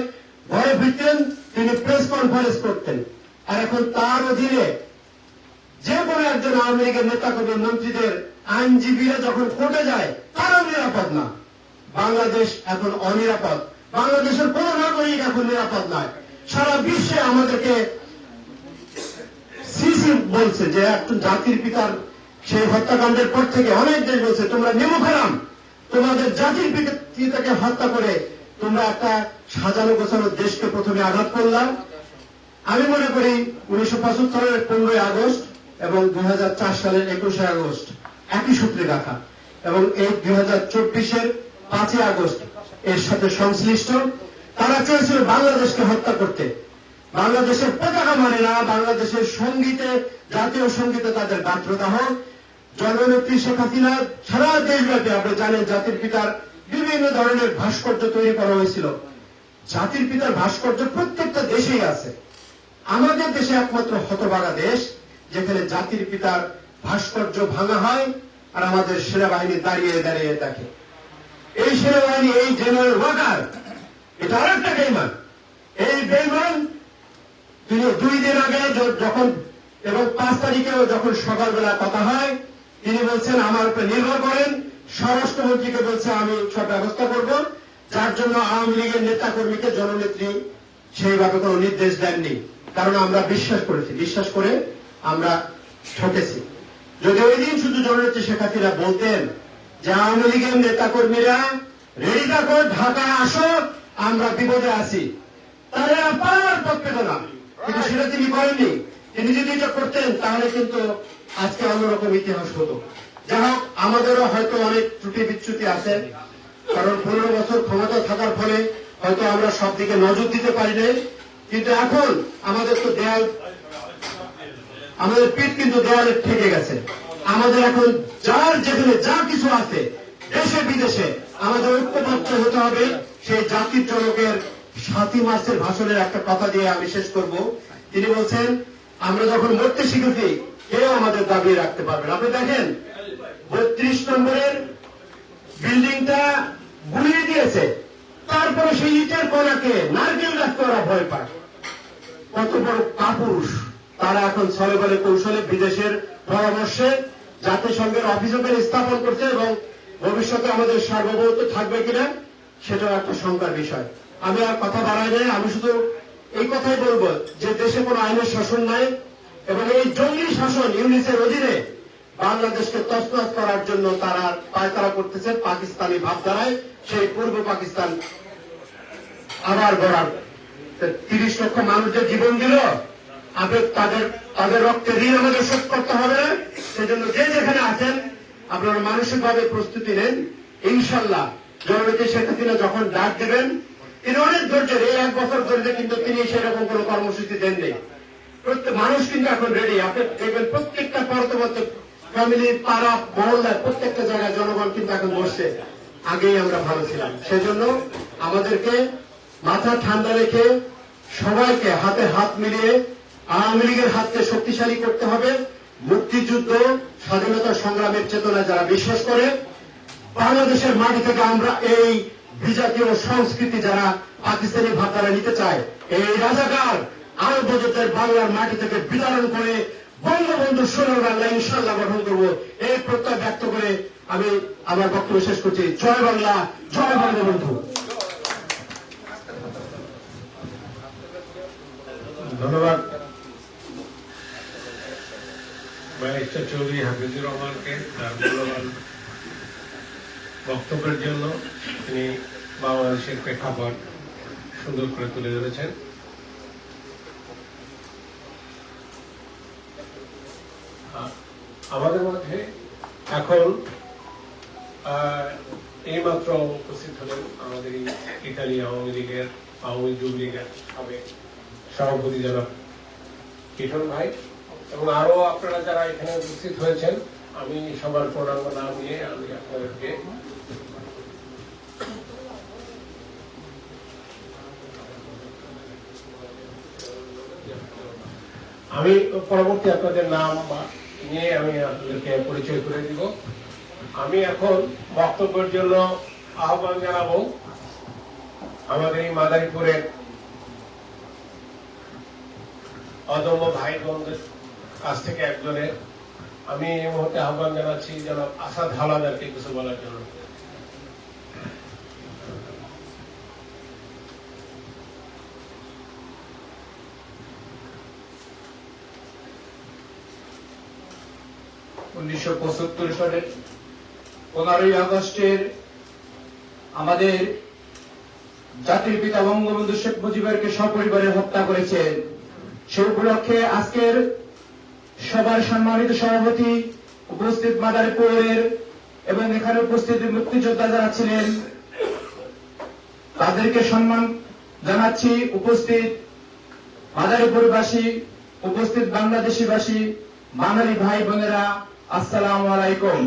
ঘরে ফিরতেন, তিনি প্রেস কনফারেন্স করতেন। আর এখন তার অধীনে যে কোনো একজন আওয়ামী লীগের নেতা কর্মী, মন্ত্রীদের আইনজীবীরা যখন কোর্টে যায়, তারাও নিরাপদ না। বাংলাদেশ এখন অনিরাপদ। বাংলাদেশের কোন নাগরিক এখন নিরাপদ নয়। সারা বিশ্বে আমাদেরকে সিসি বলছে যে একজন জাতির পিতার সেই হত্যাকাণ্ডের পর থেকে অনেক দেশ বলছে তোমরা নিমুখারাম, তোমাদের জাতির পিতাকে হত্যা করে তোমরা একটা সাজানো গোছানো দেশকে প্রথমে আঘাত করলাম। আমি মনে করি 1975-এর 15 আগস্ট এবং 2004 সালের 21 আগস্ট একই সূত্রে গাঁথা, এবং এই 2024-এর 5 আগস্ট এর সাথে সংশ্লিষ্ট। তারা চেয়েছিল বাংলাদেশকে হত্যা করতে। বাংলাদেশের পতাকা মানে না, বাংলাদেশের সঙ্গীতে, জাতীয় সঙ্গীতে তাদের গাত্রদাহ। জননেত্রী শেখ হাসিনা সারা দেশব্যাপী, আপনি জানেন, জাতির পিতার বিভিন্ন ধরনের ভাস্কর্য তৈরি করা হয়েছিল। জাতির পিতার ভাস্কর্য প্রত্যেকটা দেশেই আছে। আমাদের দেশে একমাত্র হতভাগা দেশ যেখানে জাতির পিতার ভাস্কর্য ভাঙা হয় আর আমাদের সেনাবাহিনী দাঁড়িয়ে দাঁড়িয়ে দেখে। এই সেনাবাহিনী, এই জেনারেল ওয়াকার, এটা আরেকটা বেইমান। এই বেইমান তিনি 2 দিন আগে যখন এবং 5 তারিখেও যখন সকালবেলা কথা হয়, তিনি বলছেন আমার উপরে নির্ভর করেন। স্বরাষ্ট্রমন্ত্রীকে বলছে আমি সব ব্যবস্থা করব, যার জন্য আওয়ামী লীগের নেতা কর্মীকে জননেত্রী সেইভাবে কোনো নির্দেশ দেননি। কারণ আমরা বিশ্বাস করেছি, বিশ্বাস করে আমরা ঠকেছি। যদি ওই দিন শুধু জননেত্রী শেখ হাসিনা বলতেন যে আওয়ামী লীগের নেতা কর্মীরা রেডি থাকো, ঢাকায় আসো, আমরা বিপদে আছি, তাহলে আবার পথ পেত না। কিন্তু সেটা তিনি করেননি। তিনি যদি এটা করতেন তাহলে কিন্তু আজকে অন্যরকম ইতিহাস হতো। যাই হোক, আমাদেরও হয়তো অনেক ত্রুটি বিচ্যুতি আছে, কারণ 15 বছর ক্ষমতা থাকার ফলে হয়তো আমরা সব দিকে নজর দিতে পারি নাই। কিন্তু এখন আমাদের তো দেয়াল, আমাদের পিঠ কিন্তু দেয়ালে ঠেকে গেছে। আমাদের এখন যার যেখানে যা কিছু আছে দেশে বিদেশে আমাদের ঐক্যবদ্ধ হতে হবে। সেই জাতির জনকের 7 মার্চের ভাষণের একটা কথা দিয়ে আমি শেষ করব। তিনি বলছেন, আমরা যখন মরতে শিখেছি কেউ আমাদের দাবি রাখতে পারবে না। আপনি দেখেন 32 নম্বরের বিল্ডিংটা গুলিয়ে দিয়েছে, তারপরে সেই ইটের কণাকে নারকেল রাখতে ওরা ভয় পায়। কত বড় কাপুরুষ তারা! এখন ছলে বলে কৌশলে বিদেশের পরামর্শে জাতিসংঘের অভিযোগের স্থাপন করছে, এবং ভবিষ্যতে আমাদের সার্বভৌমত্ব থাকবে কিনা সেটাও একটা শঙ্কার বিষয়। আমি আর কথা বাড়াই নাই, আমি শুধু এই কথাই বলবো যে দেশে কোনো আইনের শাসন নাই, এবং এই জঙ্গি শাসন ইউনিসের অধীনে বাংলাদেশকে তছনছ করার জন্য তারা পায়তারা করতেছে পাকিস্তানি ভাবধারায়। সেই পূর্ব পাকিস্তান আবার গড়ার 30 লক্ষ মানুষ যে জীবন দিল, তাদের রক্তে ঋণ আমাদের শোধ করতে হবে। সেজন্য যে যেখানে আছেন আপনারা মানসিকভাবে প্রস্তুতি নেন। ইনশাল্লাহ জননেত্রী শেখ হাসিনা যখন ডাক দেবেন, তিনি অনেক ধৈর্যের, এই 1 বছর ধরে কিন্তু তিনি সেরকম কোনো কর্মসূচি দেননি। প্রত্যেক মানুষ কিন্তু এখন রেডি। আপনি দেখবেন প্রত্যেকটা পরতমত ফ্যামিলি, পাড়া, মহল্লায়, প্রত্যেকটা জায়গায় জনগণ কিন্তু এখন বসছে। আগেই আমরা ভালো ছিলাম। সেজন্য আমাদেরকে মাথা ঠান্ডা রেখে সবাইকে হাতে হাত মিলিয়ে আওয়ামী লীগের হাতকে শক্তিশালী করতে হবে। মুক্তিযুদ্ধ, স্বাধীনতা সংগ্রামের চেতনায় যারা বিশ্বাস করে, বাংলাদেশের মাটি থেকে আমরা এই বিজাতীয় সংস্কৃতি যারা পাকিস্তানি ভাবধারা নিতে চায়, এই রাজাকার আরবদের বাংলার মাটি থেকে বিতরণ করে বঙ্গবন্ধু সোনার বাংলা ইনশাল্লাহ গঠন করব, এই প্রত্যয় ব্যক্ত করে আমি আমার বক্তব্য শেষ করছি। জয় বাংলা, জয় বঙ্গবন্ধু। ধন্যবাদ ব্যারিস্টার চৌধুরী হাফিজুর রহমানকে তার মূল্যবান বক্তব্যের জন্য। তিনি বাংলাদেশের প্রেক্ষাপট সুন্দর করে তুলে ধরেছেন। আমাদের মধ্যে এখন এইমাত্র উপস্থিত হলেন আমাদের ইতালি আওয়ামী লীগের, আওয়ামী যুবলীগের সাবেক সভাপতি জনাব কিশোর ভাই, এবং আরো আপনারা যারা এখানে উপস্থিত হয়েছেন, আমি সবার পূর্ণাঙ্গ নাম নিয়ে আমি আপনাদেরকে পরবর্তী আপনাদের নাম নিয়ে আমি আপনাদেরকে পরিচয় করে দিব। আমি এখন বক্তব্যের জন্য আহ্বান জানাবো আমাদের এই মাদারীপুরের অদম্য ভাই বোনদের কাছ থেকে একজনের। আমি এই মুহূর্তে আহ্বান জানাচ্ছি জনাব আসাদ হাওলাদারকে কিছু বলার জন্য। উনিশশো 75 সালের 15ই আগস্টের আমাদের জাতির পিতা বঙ্গবন্ধু শেখ মুজিবকে সপরিবারে হত্যা করেছে। সে উপলক্ষে আজকের সবার সম্মানিত সভাপতি, উপস্থিত মাদারীপুরের এবং এখানে উপস্থিত মুক্তিযোদ্ধা যারা ছিলেন তাদেরকে সম্মান জানাচ্ছি। উপস্থিত মাদারীপুরবাসী, উপস্থিত বাংলাদেশিবাসী, বাঙালি ভাই বোনেরা, আসসালামু আলাইকুম।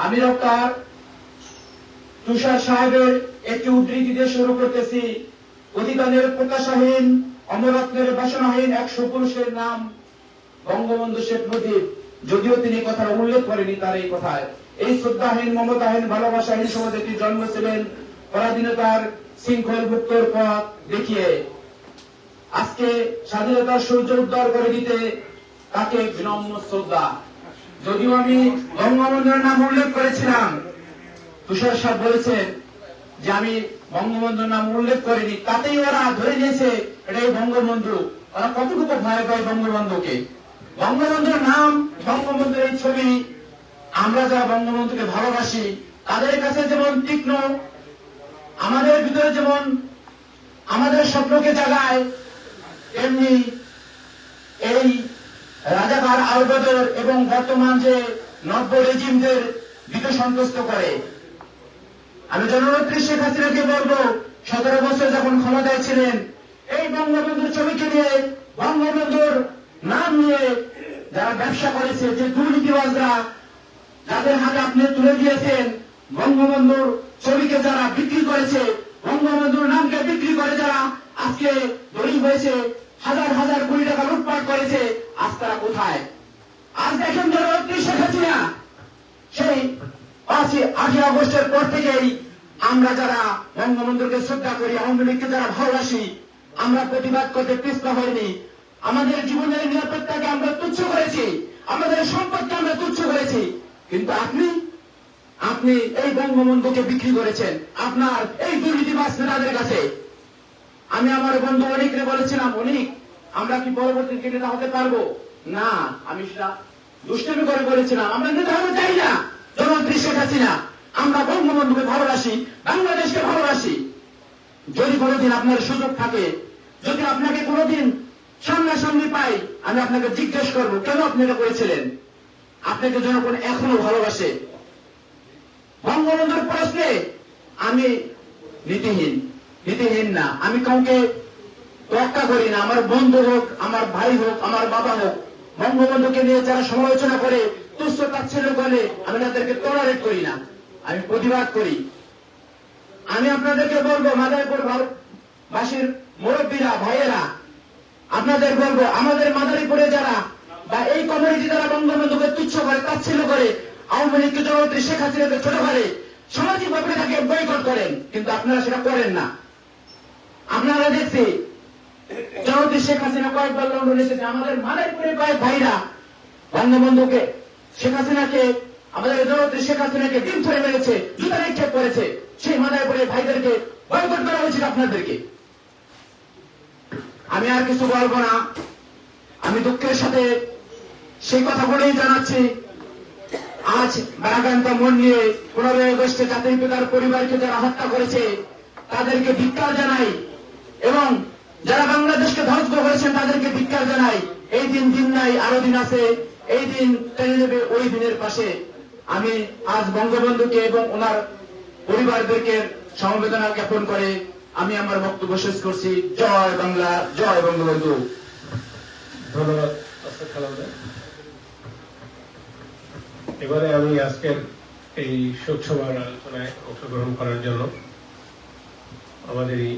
আমি ডক্টর তুষার সাহেবের একটি উদ্ধৃতি দিয়ে শুরু করতেছি। অধিকারের প্রত্যাশাহীন, অমরত্বের বাসনাহীন 100 পুরুষের নাম বঙ্গবন্ধু শেখ মুজিব, যদিও তিনি কথা উল্লেখ করেনি তার এই কথায়। এই শ্রদ্ধাহীন, মমতাহীন, ভালোবাসাহীন সমাজে তিনি জন্মেছিলেন পরাধীনতার শৃঙ্খল মুক্তর পথ দেখিয়ে। আজকে স্বাধীনতার সূর্য উদ্ধার করে দিতে তাকে বিনম্র শ্রদ্ধা। যদিও আমি বঙ্গবন্ধুর নাম উল্লেখ করেছিলাম, তুষার সাহেব বলেছেন যে আমি বঙ্গবন্ধুর নাম উল্লেখ করিনি, তাতেই ওরা ধরে নিয়েছে এটাই বঙ্গবন্ধু। ওরা কতটুকু ভয় পায় বঙ্গবন্ধুকে। বঙ্গবন্ধুর নাম, বঙ্গবন্ধুর এই ছবি, আমরা যারা বঙ্গবন্ধুকে ভালোবাসি তাদের কাছে যেমন তীক্ষ্ণ, আমাদের ভিতরে যেমন আমাদের স্বপ্নকে জাগায়, তেমনি এই রাজাকার আলবদর এবং বর্তমান যে নব্য রেজিমদের ভীত সন্তুষ্ট করে। আমি জননেত্রী শেখ হাসিনাকে বলবো, 17 বছর যখন ক্ষমতায় ছিলেন, এই বঙ্গবন্ধুর ছবিকে নিয়ে, বঙ্গবন্ধুর নাম নিয়ে যারা ব্যবসা করেছে, যে দুর্নীতিবাজরা যাদের হাতে আপনি তুলে দিয়েছেন, বঙ্গবন্ধুর ছবিকে যারা বিক্রি করেছে, বঙ্গবন্ধুর নামকে বিক্রি করে যারা আজকে দড়ি হয়েছে, হাজার হাজার কোটি টাকা লুটপাট করেছে, আজ তারা কোথায়? আজ দেখেন জননেত্রী শেখ হাসিনা সেই 8ই আগস্টের পর থেকেই আমরা যারা বঙ্গবন্ধুকে শ্রদ্ধা করি, আওয়ামী লীগকে যারা ভালোবাসি, আমরা প্রতিবাদ করতে পিছপা হইনি। আমাদের জীবনের নিরাপত্তাকে আমরা তুচ্ছ করেছি, আমাদের সম্পদকে আমরা তুচ্ছ করেছি, কিন্তু আপনি এই বঙ্গবন্ধুকে বিক্রি করেছেন আপনার এই দুর্নীতিবাজ নেতাদের কাছে। আমি আমার বন্ধু অনেককে বলেছিলাম, অনেক আমরা কি পরবর্তী নেতা হতে পারবো না, আমি সেটা দুষ্টামি করে বলেছিলাম। আমরা নেতা হতে চাই না জননেত্রী শেখ হাসিনা, আমরা বঙ্গবন্ধুকে ভালোবাসি, বাংলাদেশকে ভালোবাসি। যদি কোনোদিন আপনার সুযোগ থাকে, যদি আপনাকে কোনোদিন সামনাসামনি পাই, আমি আপনাকে জিজ্ঞেস করবো কেন আপনি এটা করেছিলেন। আপনাকে জনগণ এখনো ভালোবাসে। বঙ্গবন্ধুর প্রশ্নে আমি নীতিহীন না, আমি কাউকে তোয়াক্কা করি না। আমার বন্ধু হোক, আমার ভাই হোক, আমার বাবা হোক, বঙ্গবন্ধুকে নিয়ে যারা সমালোচনা করে, তুচ্ছ তাচ্ছিল্য করে, আমি তাদেরকে টলারেট করি না, আমি প্রতিবাদ করি। আমি আপনাদেরকে বলবো, মাদারীপুর বাসীর মুরব্বীরা, ভাইয়েরা, আপনাদের বলবো, আমাদের মাদারীপুরে যারা বা এই কমিউনিটি যারা বঙ্গবন্ধুকে তুচ্ছ করে, তাচ্ছিল্য করে, আওয়ামী লীগকে জননেত্রী শেখ হাসিনাকে ছোট করে, সামাজিকভাবে তাকে বয়কট করেন, কিন্তু আপনারা সেটা করেন না। আপনারা দেখছি জননেত্রী শেখ হাসিনা কয়েকবার লন্ডন এসেছে, আমাদের মাদারীপুরের কয়েক ভাইরা বঙ্গবন্ধুকে, শেখ হাসিনাকে, আমাদের জননেত্রী শেখ হাসিনাকে দিন ধরে মেরেছে, জুতা নিক্ষেপ করেছে। সেই মাদারীপুরের ভাইদেরকে বয়কট করা উচিত আপনাদেরকে। আমি আর কিছু বলবো না, আমি দুঃখের সাথে সেই কথাগুলোই জানাচ্ছি। আজ বারাকান্তা মন নিয়ে 15 আগস্টে জাতির পিতার পরিবারকে যারা হত্যা করেছে তাদেরকে ধিক্কার জানাই, এবং যারা বাংলাদেশকে ধ্বংস করেছেন তাদেরকে ধিক্কার জানাই। এই দিন নাই, আরো দিন আছে, এই দিন টেনে নেবে ওই দিনের পাশে। আমি আজ বঙ্গবন্ধুকে এবং ওনার পরিবারদেরকে সমবেদনা জ্ঞাপন করে আমি আমার বক্তব্য শেষ করছি। জয় বাংলা, জয় বঙ্গবন্ধু। ধন্যবাদ আসাদ খালাউদ্দিন। এবারে আমি আজকের এই শোক সভার আলোচনায় অংশগ্রহণ করার জন্য আমাদের এই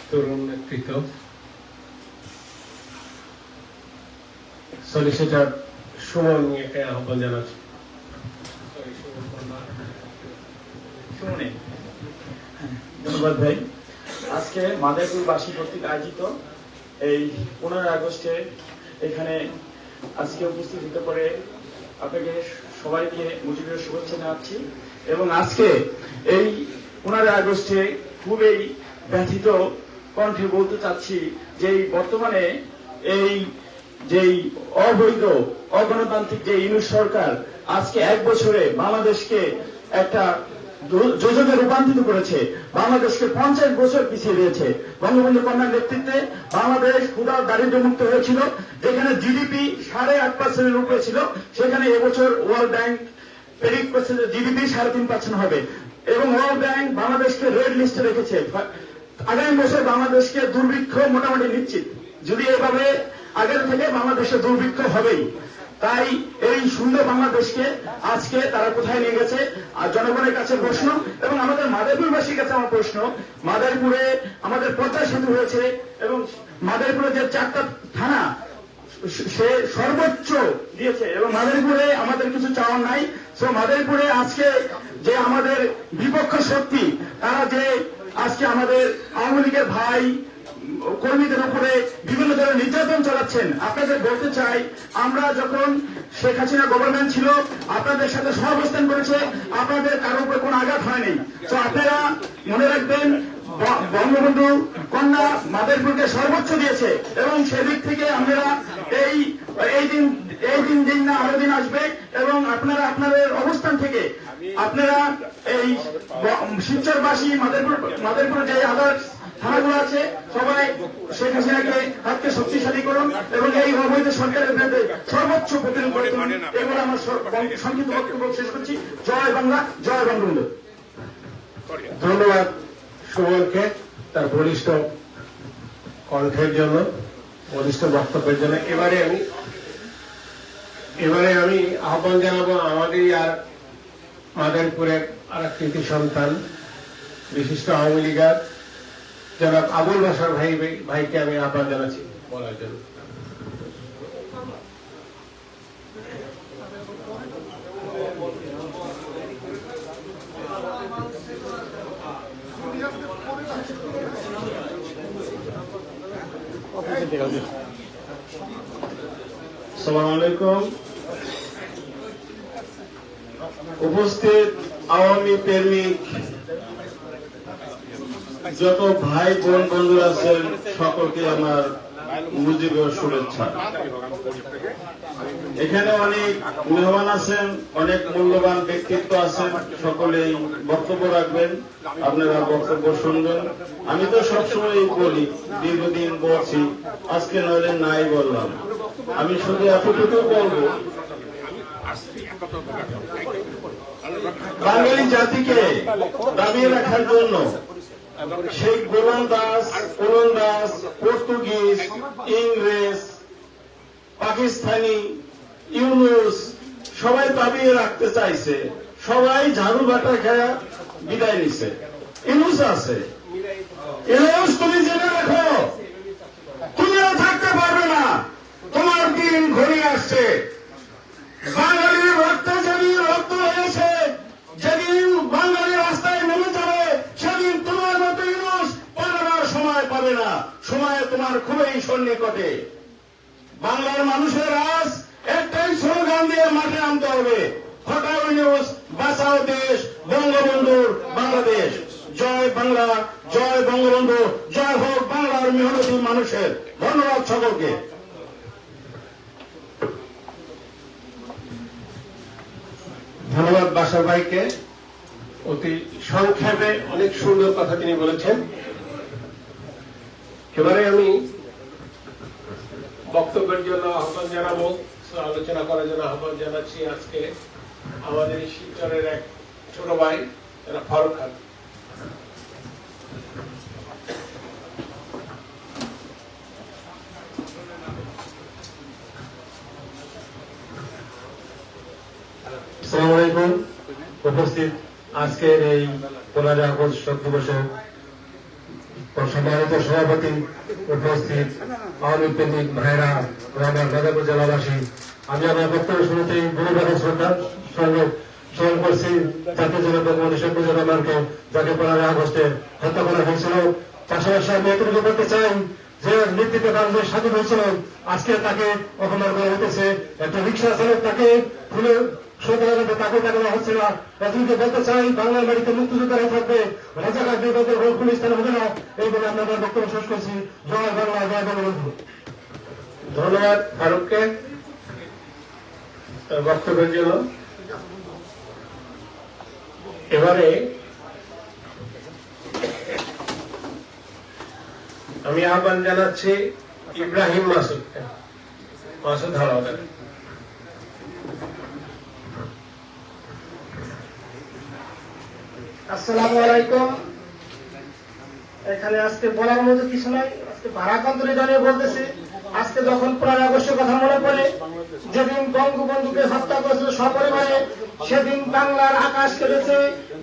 তরুণ নেতৃত্ব সলিসিটার সুমন মিয়াকে আহ্বান জানাচ্ছি। ধন্যবাদ ভাই। আজকে মাদারীপুরবাসী কর্তৃক আয়োজিত এই 15 আগস্টে এখানে আজকে উপস্থিত হতে পারে আপনাকে সবাইকে মুজিবের শুভেচ্ছা জানাচ্ছি। এবং আজকে এই 15 আগস্টে খুবই ব্যথিত কণ্ঠে বলতে চাচ্ছি যে বর্তমানে এই যেই অবৈধ অগণতান্ত্রিক যে ইউনূস সরকার আজকে 1 বছরে বাংলাদেশকে একটা যোজনে রূপান্তরিত করেছে, বাংলাদেশকে 50 বছর পিছিয়ে দিয়েছে। বঙ্গবন্ধু কন্যার নেতৃত্বে বাংলাদেশ ক্ষুধা দারিদ্র্যমুক্ত হয়েছিল। যেখানে জিডিপি 8.5% উপরে ছিল, সেখানে এবছর ওয়ার্ল্ড ব্যাংক প্রেডিক্ট করছে যে জিডিপি 3.5% হবে, এবং ওয়ার্ল্ড ব্যাংক বাংলাদেশকে রেড লিস্টে রেখেছে। আগামী বছর বাংলাদেশকে দুর্ভিক্ষ মোটামুটি নিশ্চিত। যদি এভাবে আগের থেকে বাংলাদেশে দুর্ভিক্ষ হবেই। তাই এই সুন্দর বাংলাদেশকে আজকে তারা কোথায় নিয়ে গেছে? আর জনগণের কাছে প্রশ্ন, এবং আমাদের মাদারীপুরবাসীর কাছে আমার প্রশ্ন, মাদারীপুরে আমাদের পদ্মা সেতু হয়েছে, এবং মাদারীপুরে যে 4টা থানা সে সর্বোচ্চ দিয়েছে, এবং মাদারীপুরে আমাদের কিছু চাওয়ার নাই। সো মাদারীপুরে আজকে যে আমাদের বিপক্ষ শক্তি, তারা যে আজকে আমাদের আওয়ামী লীগের ভাই কর্মীদের উপরে বিভিন্ন ধরনের নির্যাতন চালাচ্ছেন, আপনাদের বলতে চাই, আমরা যখন শেখ হাসিনা গভর্নমেন্ট ছিল আপনাদের সাথে সহাবস্থান করেছে, আপনাদের কারোর উপরে কোনো আঘাত হয়নি। তো আপনারা মনে রাখবেন, বঙ্গবন্ধু কন্যা মাদারীপুরকে সর্বোচ্চ দিয়েছে, এবং সেদিক থেকে আমরা এই দিন না আরো দিন আসবে, এবং আপনারা আপনাদের অবস্থান থেকে আপনারা এই শিবচরবাসী মাদারীপুর যে আদার থানাগুলো আছে, সবাই শেখ হাসিনাকে হাতকে শক্তিশালী করুন, এবং এই অবৈধ সরকারের বিরুদ্ধে সর্বোচ্চ প্রতিরোধ করুন। এগুলো আমার সংক্ষিপ্ত বক্তব্য শেষ করছি। জয় বাংলা, জয় বঙ্গবন্ধু। ধন্যবাদ সুমনকে তার বলিষ্ঠ কণ্ঠের জন্য, বলিষ্ঠ বক্তব্যের জন্য। এবারে আমি আহ্বান জানাবো আমাদেরই আর মাদারীপুরের আর এক কৃতি সন্তান, বিশিষ্ট আওয়ামী লীগার জনাব আবুল বাশার ভাইকে আমি আহ্বান জানাচ্ছি বলার জন্য। আসসালামু আলাইকুম। উপস্থিত আওয়ামী প্রেমিক যত ভাই বোন বন্ধু আছেন, সকলকে আমার মুজিবের শুভেচ্ছা। এখানে অনেক মেহমান আছেন, অনেক মূল্যবান ব্যক্তিত্ব আছেন, সকলেই বক্তব্য রাখবেন, আপনারা বক্তব্য শুনবেন। আমি তো সবসময় বলি, দীর্ঘদিন বলছি, আজকে নইলে নাই বললাম। আমি শুধু এতটুকু বলবো, বাঙালি জাতিকে দাবিয়ে রাখার জন্য সেই গোলন্দাজ, পর্তুগিজ, ইংরেজ, পাকিস্তানি, ইউনুস সবাই দাবিয়ে রাখতে চাইছে, সবাই ঝাড়ু বাটা খেয়ে বিদায় নিছে। ইউনুস আছে, ইউনুস তুমি জেনে রাখো, তুমিও থাকতে পারবে না, তোমার দিন ঘনিয়ে আসছে। বাঙালির রক্তে যেদিন রক্ত হয়েছে, যেদিন বাঙালি রাস্তায় নেমে যাবে, সেদিন তোমার মতো ইউনুস পালাবার সময় পাবে না। সময় তোমার খুবই সন্নিকটে। বাংলার মানুষের আজ একটাই স্লোগান দিয়ে মাঠে নামতে হবে, হটাও ইউনুস, বাঁচাও দেশ, বঙ্গবন্ধুর বাংলাদেশ। জয় বাংলা, জয় বঙ্গবন্ধু, জয় হোক বাংলার মেহনতি মানুষের। ধন্যবাদ সকলকে। ধন্যবাদ বাশার ভাইকে, অতি সংক্ষেপে অনেক সুন্দর কথা তিনি বলেছেন। এবারে আমি বক্তব্যের জন্য আহ্বান জানাবো, আলোচনা করার জন্য আহ্বান জানাচ্ছি আজকে আমাদের এই শিবচরের এক ছোট ভাই ফারুক খান। আসসালামু আলাইকুম। উপস্থিত আজকের এই 15 আগস্ট শোক দিবসে সম্মানিত সভাপতি, উপস্থিত আওয়ামী প্রেমিক ভাইরা, আমার মাদারীপুর জেলাবাসী, আমি আমার বক্তব্য শুরুতেই গুরুবাদ শ্রদ্ধার সঙ্গে স্মরণ করছি জাতীয় জনক বঙ্গবন্ধু শেখ মুজিবুর রহমানকে, যাকে 15 আগস্টে হত্যা করা হয়েছিল। পাশাপাশি আমি এতটুকু বলতে চাই যে নেতৃত্বে বাংলাদেশ স্বাধীন হয়েছিল, আজকে তাকে অপমান করা হতেছে। একটা রিক্সা চালক তাকে খুলে তাকে দেওয়া হচ্ছে না। রাজনীতি বলতে চাই, বাংলার বাড়িতে মুক্তিযোদ্ধারাই থাকবে, রাজাকার বিভাগের রোল পুলিশ তারা হবে না। এই বলে আমরা আমার বক্তব্য শেষ করছি। জয় বাংলা, জয় বঙ্গবন্ধু। ধন্যবাদ ফারুককে তার বক্তব্যের জন্য। এবারে আমি আহ্বান জানাচ্ছি ইব্রাহিম মাসুদকে। মাসুদ হাওলাদার। আসসালামু আলাইকুম। এখানে আজকে বলার মতো কিছু নাই, আজকে ভারাকান্তরে জানিয়ে বলতেছি, আজকে যখন 15 আগস্টের কথা মনে পড়ে, যেদিন বঙ্গবন্ধুকে হত্যা করেছিল সপরিবারে, সেদিন বাংলার আকাশ কেঁদেছে,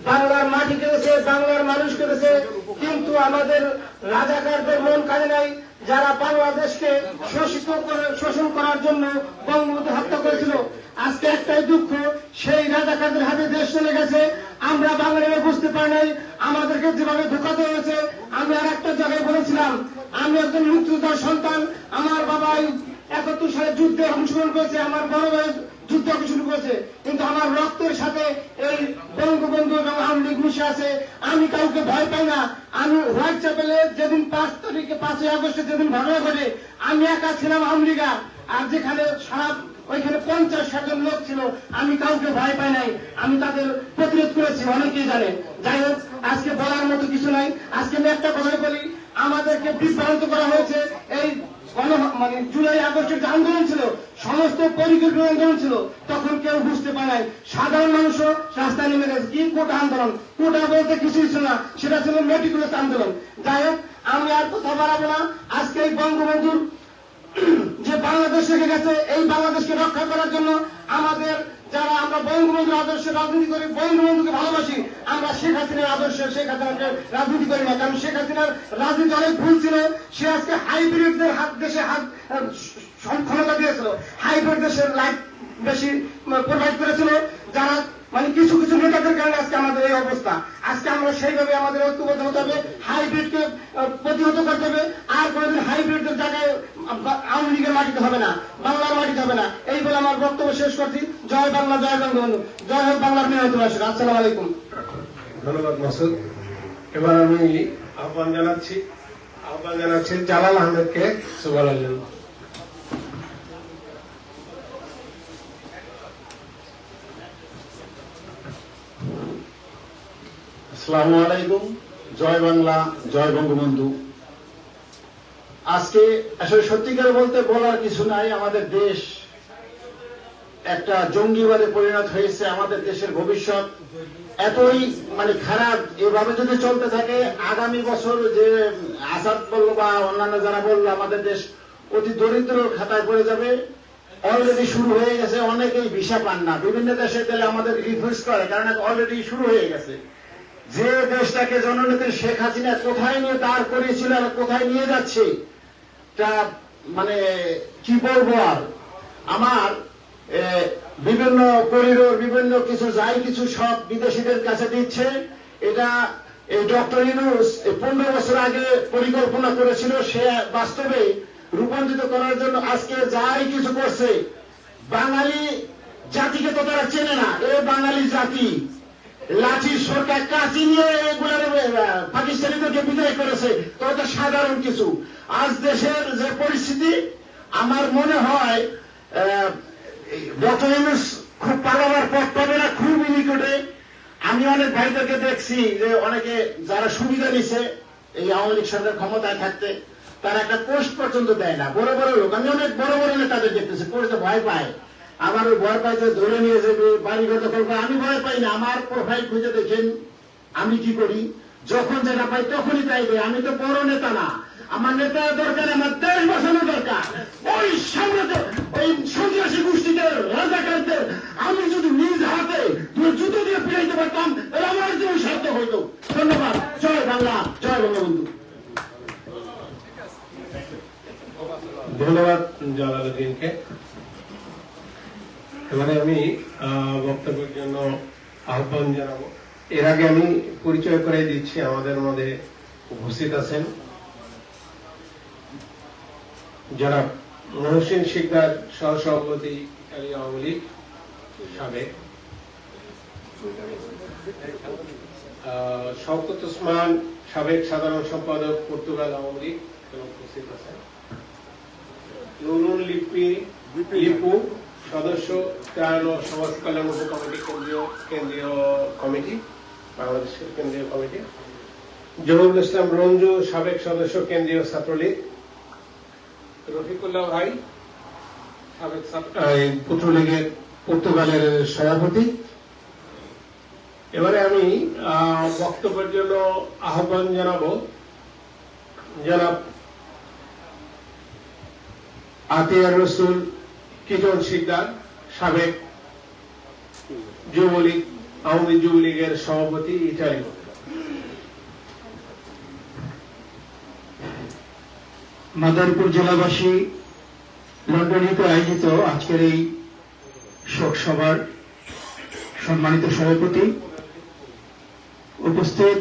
বাংলার মাটি কেঁদেছে, বাংলার মানুষ কেঁদেছে, কিন্তু আমাদের রাজাকারদের মন কাঁদে নাই, যারা বাংলাদেশকে শোষণ করার জন্য বঙ্গবন্ধু হত্যা করেছিল। আজকে একটাই দুঃখ, সেই রাজাকারদের হাতে দেশ চলে গেছে, আমরা বাঙালিরা বুঝতে পারি নাই আমাদেরকে যেভাবে ধোঁকাতে হয়েছে। আমি আর একটা জায়গায় বলেছিলাম, আমি একজন মুক্তিযোদ্ধার সন্তান, আমার বাবাই 71 সালে যুদ্ধে অংশগ্রহণ করেছে, আমার বড় ভাই যুদ্ধ শুরু করেছে, কিন্তু আমার রক্তের সাথে এই বঙ্গবন্ধু এবং আওয়ামী লীগ মিশে আছে। আমি কাউকে ভয় পাই না। আমি হোয়াইট চ্যাপেলে যেদিন 5ই আগস্টে যেদিন ঘটনা ঘটে, আমি একা ছিলাম আওয়ামী লীগার, আর যেখানে সারা ওইখানে 50-60 জন লোক ছিল, আমি কাউকে ভয় পাই নাই, আমি তাদের প্রতিরোধ করেছি, অনেকেই জানে। যাই হোক, আজকে বলার মতো কিছু নাই। আজকে আমি একটা কথাই বলি, আমাদেরকে বিভ্রান্ত করা হয়েছে। এই জুলাই আগস্টের যে আন্দোলন ছিল, সমস্ত পরিকল্পিত আন্দোলন ছিল, তখন কেউ বুঝতে পারে নাই। সাধারণ মানুষও রাস্তায় নেমে গেছে। কি কোটা আন্দোলন? কোটা বলতে কিছুই ছিল না, সেটা ছিল মেটিকুলাস আন্দোলন। যাই হোক, আমি আর কথা বাড়াবো না। আজকে এই বঙ্গবন্ধুর যে বাংলাদেশ রেখে গেছে, এই বাংলাদেশকে রক্ষা করার জন্য আমাদের যারা আমরা বঙ্গবন্ধুর আদর্শে রাজনীতি করি, বঙ্গবন্ধুকে ভালোবাসি, আমরা শেখ হাসিনার আদর্শে শেখ হাসিনাকে রাজনীতি করি না। কারণ শেখ হাসিনার রাজনীতি অনেক ভুল ছিল। সে আজকে হাইব্রিডদের দেশে ক্ষমতা দিয়েছিল, হাইব্রিড দেশের লাইফ বেশি প্রোভাইড করেছিল, যারা কিছু কিছু নেতাদের কারণে আজকে আমাদের এই অবস্থা। আজকে আমরা সেইভাবে আমাদের ঐক্যবদ্ধ হতে হবে, হাইব্রিডকে প্রতিহত করতে হবে। আর কোনোদিন হাইব্রিডদের জায়গায় আওয়ামী লীগের মাটিতে হবে না, বাংলার মাটিতে হবে না। এই বলে আমার বক্তব্য শেষ করছি। জয় বাংলা, জয় বঙ্গবন্ধু, জয় হোক বাংলার মেয়র। আসসালামু আলাইকুম। ধন্যবাদ মাসুদ। এবার আমি আহ্বান জানাচ্ছি জালাল আহমেদকে কিছু বলার জন্য। আসসালামু আলাইকুম। জয় বাংলা, জয় বঙ্গবন্ধু। আজকে আসলে সত্যিকার বলতে বলার কিছু নাই। আমাদের দেশ একটা জঙ্গিবাদে পরিণত হয়েছে। আমাদের দেশের ভবিষ্যৎ এতই খারাপ, এভাবে যদি চলতে থাকে আগামী বছর যে আসাদ বললো বা অন্যান্য যারা বললো আমাদের দেশ অতি দরিদ্র খাতায় পড়ে যাবে। অলরেডি শুরু হয়ে গেছে, অনেকেই ভিসা পান না, বিভিন্ন দেশে গেলে আমাদের রিফিউজ করে, কারণ অলরেডি শুরু হয়ে গেছে। যে দেশটাকে জননেত্রী শেখ হাসিনা কোথায় নিয়ে দাঁড় করিয়েছিল আর কোথায় নিয়ে যাচ্ছে, তা কি বলবো আর। আমার বিভিন্ন করিডোর, বিভিন্ন কিছু যাই কিছু সব বিদেশিদের কাছে দিচ্ছে। এটা এই ডক্টর ইউনূস 15 বছর আগে পরিকল্পনা করেছিল, সে বাস্তবে রূপান্তরিত করার জন্য আজকে যাই কিছু করছে। বাঙালি জাতিকে তো তারা চেনে না, এ বাঙালি জাতি লাঠি সরকার কাঁচি নিয়ে এগুলার পাকিস্তানিদেরকে বিদায় করেছে, তো এটা সাধারণ কিছু। আজ দেশের যে পরিস্থিতি, আমার মনে হয় ডক্টর ইউনূস খুব পালাবার পথ পাবে না, খুবই নিকটে। আমি অনেক ভাইদেরকে দেখছি যে অনেকে যারা সুবিধা নিছে এই আওয়ামী লীগ সরকার ক্ষমতায় থাকতে, তারা একটা পোস্ট পর্যন্ত দেয় না। বড় বড় লোক, আমি অনেক বড় বড় নেতাদের দেখতেছি পোস্টে ভয় পায়। আমার ওই ভয় পাইতে ধরে নিয়ে যাবে, বাড়িঘর দখল করে। আমি ভয় পাই না, আমার প্রোফাইল খুঁজে দেখেন আমি কি করি, যখন যেটা পাই তখনই তাই দেয়। আমি তো বড় নেতা না, আমার নেতা দরকার, আমার দেশ বাঁচানো দরকার। ওই সামনে ওই সন্ত্রাসী গোষ্ঠীদের রাজাকারদের আমি যদি নিজ হাতে জুতো দিয়ে ফিরাইতে পারতাম, তাহলে আমার জীবন সার্থক হইত। ধন্যবাদ। জয় বাংলা, জয় বঙ্গবন্ধু। ধন্যবাদ জালালউদ্দিনকে। এবারে আমি বক্তব্যের জন্য আহ্বান জানাবো। এর আগে আমি পরিচয় করে দিচ্ছি, আমাদের মধ্যে উপস্থিত আছেন যারা মহসিন শিকদার, সহসভাপতি ইতালি আওয়ামী লীগ সাবেক, শওকত ওসমান, সাবেক সাধারণ সম্পাদক পর্তুগাল আওয়ামী লীগ উপস্থিত আছেন, নুরুল লিপু, সদস্য ত্রাণ ও সমাজ কল্যাণ উপকমিটি, কেন্দ্রীয় কমিটি বাংলাদেশের কেন্দ্রীয় কমিটি, জহুরুল ইসলাম রঞ্জু সাবেক সদস্য কেন্দ্রীয় ছাত্রলীগ, রফিকুল্লাহ ভাই সাবেক ছাত্রলীগের পর্তুগালের সভাপতি। এবারে আমি বক্তব্যের জন্য আহ্বান জানাবো জনাব আতিয়ার রসুল কিটন শিকদার, সাবেক যুবলীগ আওয়ামী যুবলীগের সভাপতি, ইটালি। মাদারীপুর জেলাবাসী লন্ডনিতে আয়োজিত আজকের এই শোক সভার সম্মানিত সভাপতি, উপস্থিত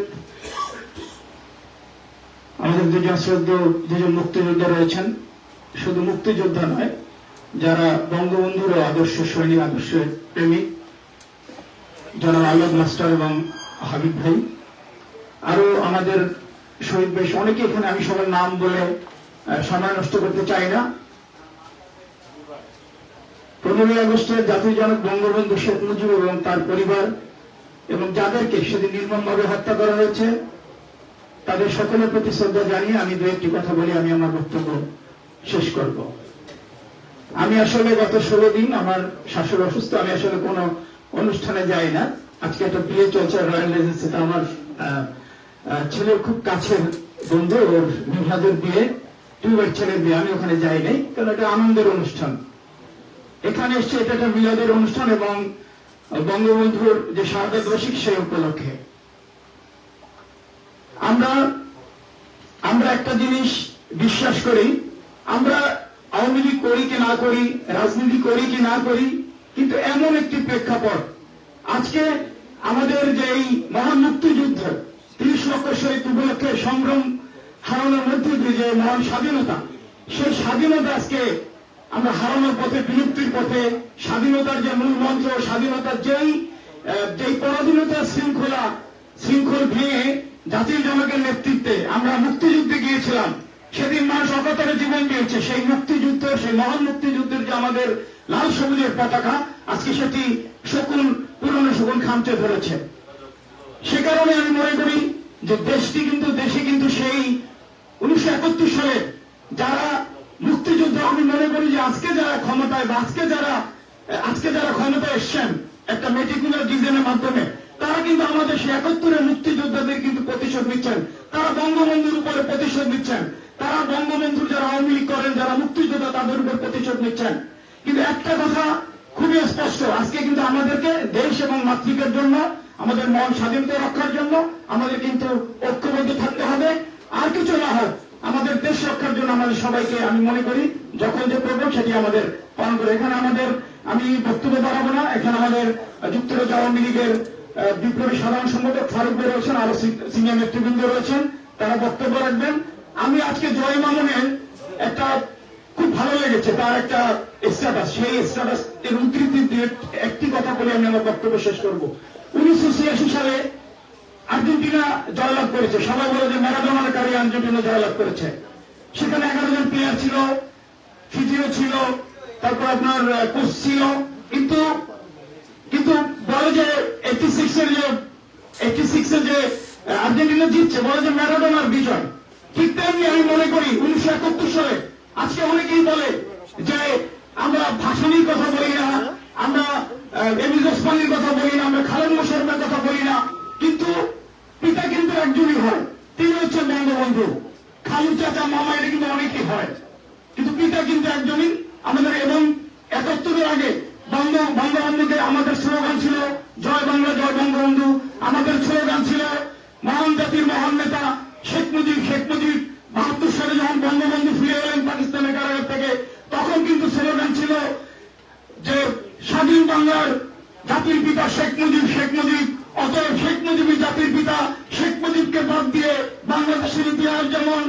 আমাদের দুজন মুক্তিযোদ্ধা রয়েছেন, শুধু মুক্তিযোদ্ধা নয়, যারা বঙ্গবন্ধুর আদর্শ সৈনিক, আদর্শ প্রেমিক, জনাব আল্লাদ মাস্টার এবং হাবিব ভাই, আরো আমাদের শহীদ বেশ অনেকে এখানে, আমি সবার নাম বলে সময় নষ্ট করতে চাই না। 15ই আগস্টের জাতির জনক বঙ্গবন্ধু শেখ মুজিব এবং তার পরিবার এবং যাদেরকে সেদিন নির্মমভাবে হত্যা করা হয়েছে তাদের সকলের প্রতি শ্রদ্ধা জানিয়ে আমি দু একটি কথা বলে আমি আমার বক্তব্য শেষ করব। আমি আসলে গত 16 দিন আমার শাশুড়ি অসুস্থ, আমি আসলে কোনো অনুষ্ঠানে যাই না। আজকে একটা বিয়ে চলছে রয়্যাল রেজেন্সিতে, আমার ছেলের খুব কাছের বন্ধু, ওর নিহাদের বিয়ে, টিউবের ছেলের বিয়ে, আমি ওখানে যাই নাই, কারণ এটা আনন্দের অনুষ্ঠান। এখানে এসছে এটা একটা মিলাদের অনুষ্ঠান এবং বঙ্গবন্ধুর যে শাহাদাত বার্ষিক সেই উপলক্ষে আমরা একটা জিনিস বিশ্বাস করি, আমরা আওয়ামী লীগ করি কি না করি, রাজনীতি করি কি না করি, কিন্তু এমন একটি প্রেক্ষাপট আজকে আমাদের যে এই মহান মুক্তিযুদ্ধ 30 লক্ষ শহীদ উপলক্ষে সংগ্রাম হারানোর মধ্যে দিয়ে যে মহান স্বাধীনতা, সেই স্বাধীনতা আজকে আমরা হারানোর পথে, বিলুপ্তির পথে। স্বাধীনতার যে মূল মন্ত্র, স্বাধীনতার যেই পরাধীনতার শৃঙ্খল ভেঙে জাতির জনকের নেতৃত্বে আমরা মুক্তিযুদ্ধে গিয়েছিলাম, সেদিন মানুষ অকাতরে জীবন দিয়েছে। সেই মুক্তিযুদ্ধ, সেই মহান মুক্তিযুদ্ধের যে আমাদের লাল সবুজের পতাকা, আজকে সেটি পুরনো শকুন খামচে ধরেছে। সে কারণে আমি মনে করি যে দেশে কিন্তু সেই 1971 সালে যারা মুক্তিযুদ্ধ, আমি মনে করি যে আজকে যারা ক্ষমতায় বা আজকে যারা ক্ষমতায় এসছেন একটা মেটিকুলার ডিজাইনের মাধ্যমে, তারা কিন্তু আমাদের সেই 71-এর মুক্তিযোদ্ধাদের কিন্তু প্রতিশোধ নিচ্ছেন, তারা বঙ্গবন্ধুর উপরে প্রতিশোধ নিচ্ছেন, তারা বঙ্গবন্ধুর যারা আওয়ামী লীগ করেন, যারা মুক্তিযোদ্ধা, তাদের উপর প্রতিশোধ নিচ্ছেন। কিন্তু একটা কথা খুবই স্পষ্ট, আজকে কিন্তু আমাদেরকে দেশ এবং মাতৃকার জন্য, আমাদের মহান স্বাধীনতা রক্ষার জন্য আমাদের কিন্তু ঐক্যবদ্ধ থাকতে হবে। আর কিছু না হোক, আমাদের দেশ রক্ষার জন্য আমাদের সবাইকে, আমি মনে করি যখন যে প্রোগ্রাম সেটি আমাদের পালন করে। এখানে আমি বক্তব্য বাড়াবো না, এখানে আমাদের যুক্তরাজ্য আওয়ামী লীগের বিপ্লবী সাধারণ সম্পাদক ফারুক ভাই রয়েছেন, আরো সিনিয়র নেতৃবৃন্দ রয়েছেন, তারা বক্তব্য রাখবেন। আমি আজকে জয় মামুনের একটা খুব ভালো লেগেছে, তার একটা স্ট্যাটাস, সেই স্ট্যাটাস এর উদ্ধৃতি দিয়ে একটি কথা বলে আমি আমার বক্তব্য শেষ করব। 1986 সালে আর্জেন্টিনা জয়লাভ করেছে, সবাই বলে যে ম্যারাডোনার কারি আর্জেন্টিনা জয়লাভ করেছে। সেখানে 11 জন প্লেয়ার ছিল, ফিজিও ছিল, তারপর আপনার কোচ ছিল, কিন্তু বলে যে 86 যে আর্জেন্টিনা জিতছে, বলে যে ম্যারাডোনার বিজয়। ঠিক তেমনি আমি মনে করি 1971 সালে আজকে অনেকেই বলে যে আমরা ভাসানির কথা বলি না, আমরা এমিজ ওসমানীর কথা বলি না, আমরা খালেদ মোশাররফের কথা বলি না, কিন্তু পিতা কিন্তু একজনই হয়, তিনি হচ্ছেন বঙ্গবন্ধু। খালু, চাচা, মামা এটা কিন্তু অনেকেই হয়, কিন্তু পিতা কিন্তু একজনই আমাদের। এবং 71-এর আগে বঙ্গবন্ধুকে আমাদের স্লোগান ছিল জয় বাংলা, জয় বঙ্গবন্ধু। আমাদের স্লোগান ছিল মহান জাতির মহান নেতা শেখ মুজিব। 72 সালে যখন বঙ্গবন্ধু ফিরে এলেন পাকিস্তানের কারাগার থেকে, তখন কিন্তু স্লোগান ছিল যে স্বাধীন বাংলার জাতির পিতা শেখ মুজিব, অতএব শেখ মুজিবই জাতির পিতা। শেখ মুজিবকে বাদ দিয়ে বাংলাদেশের ইতিহাস যেমন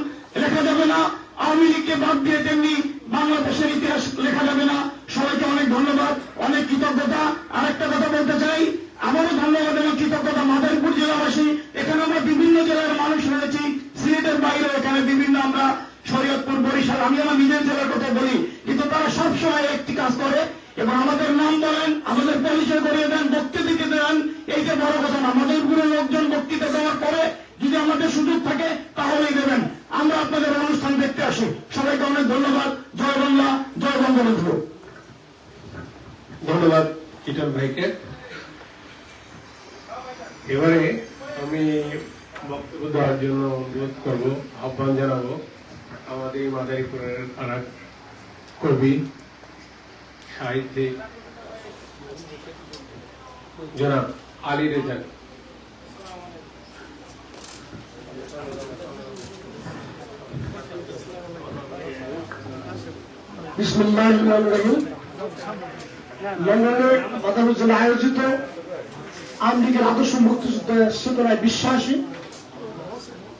লেখা যাবে না, আওয়ামী লীগকে বাদ দিয়ে তেমনি বাংলাদেশের ইতিহাস লেখা যাবে না। সবাইকে অনেক ধন্যবাদ, অনেক কৃতজ্ঞতা। আরেকটা কথা বলতে চাই, আমারও ধন্যবাদ এবং কৃতজ্ঞতা মাদারীপুর জেলাবাসী। এখানে আমরা বিভিন্ন জেলার মানুষ রয়েছি, সিলেটের বাইরে, এখানে বিভিন্ন, আমরা শরীয়তপুর, বরিশাল, আমি আমার নিজের জেলার কথা বলি, কিন্তু তারা সবসময় একটি কাজ করে এবং আমাদের নাম বলেন, আমাদের পরিচয় করিয়ে দেন, বক্তব্য দিতে দেন। এইটা বড় কথা না, মাদারীপুরের লোকজন বক্তৃতা দেওয়ার পরে যদি আমাদের সুযোগ থাকে তাহলেই দেবেন। আমরা আপনাদের অনুষ্ঠান দেখতে আসি। সবাইকে অনেক ধন্যবাদ। জয় বাংলা, জয় বঙ্গবন্ধু। ধন্যবাদ ইটন ভাইকে। এবারে আমি বক্তব্য দেওয়ার জন্য অনুরোধ করব, আহ্বান জানাবো আমাদের মাদারীপুরের আরেক কবি, সাহিত্যিক জনাব আলী রেজা। বিসমিল্লাহির রহমানির রহিম। লন্ডনে মাদারীপুর আয়োজিত আওয়ামী লীগের আদর্শ মুক্তিযুদ্ধের চেতনায় বিশ্বাসী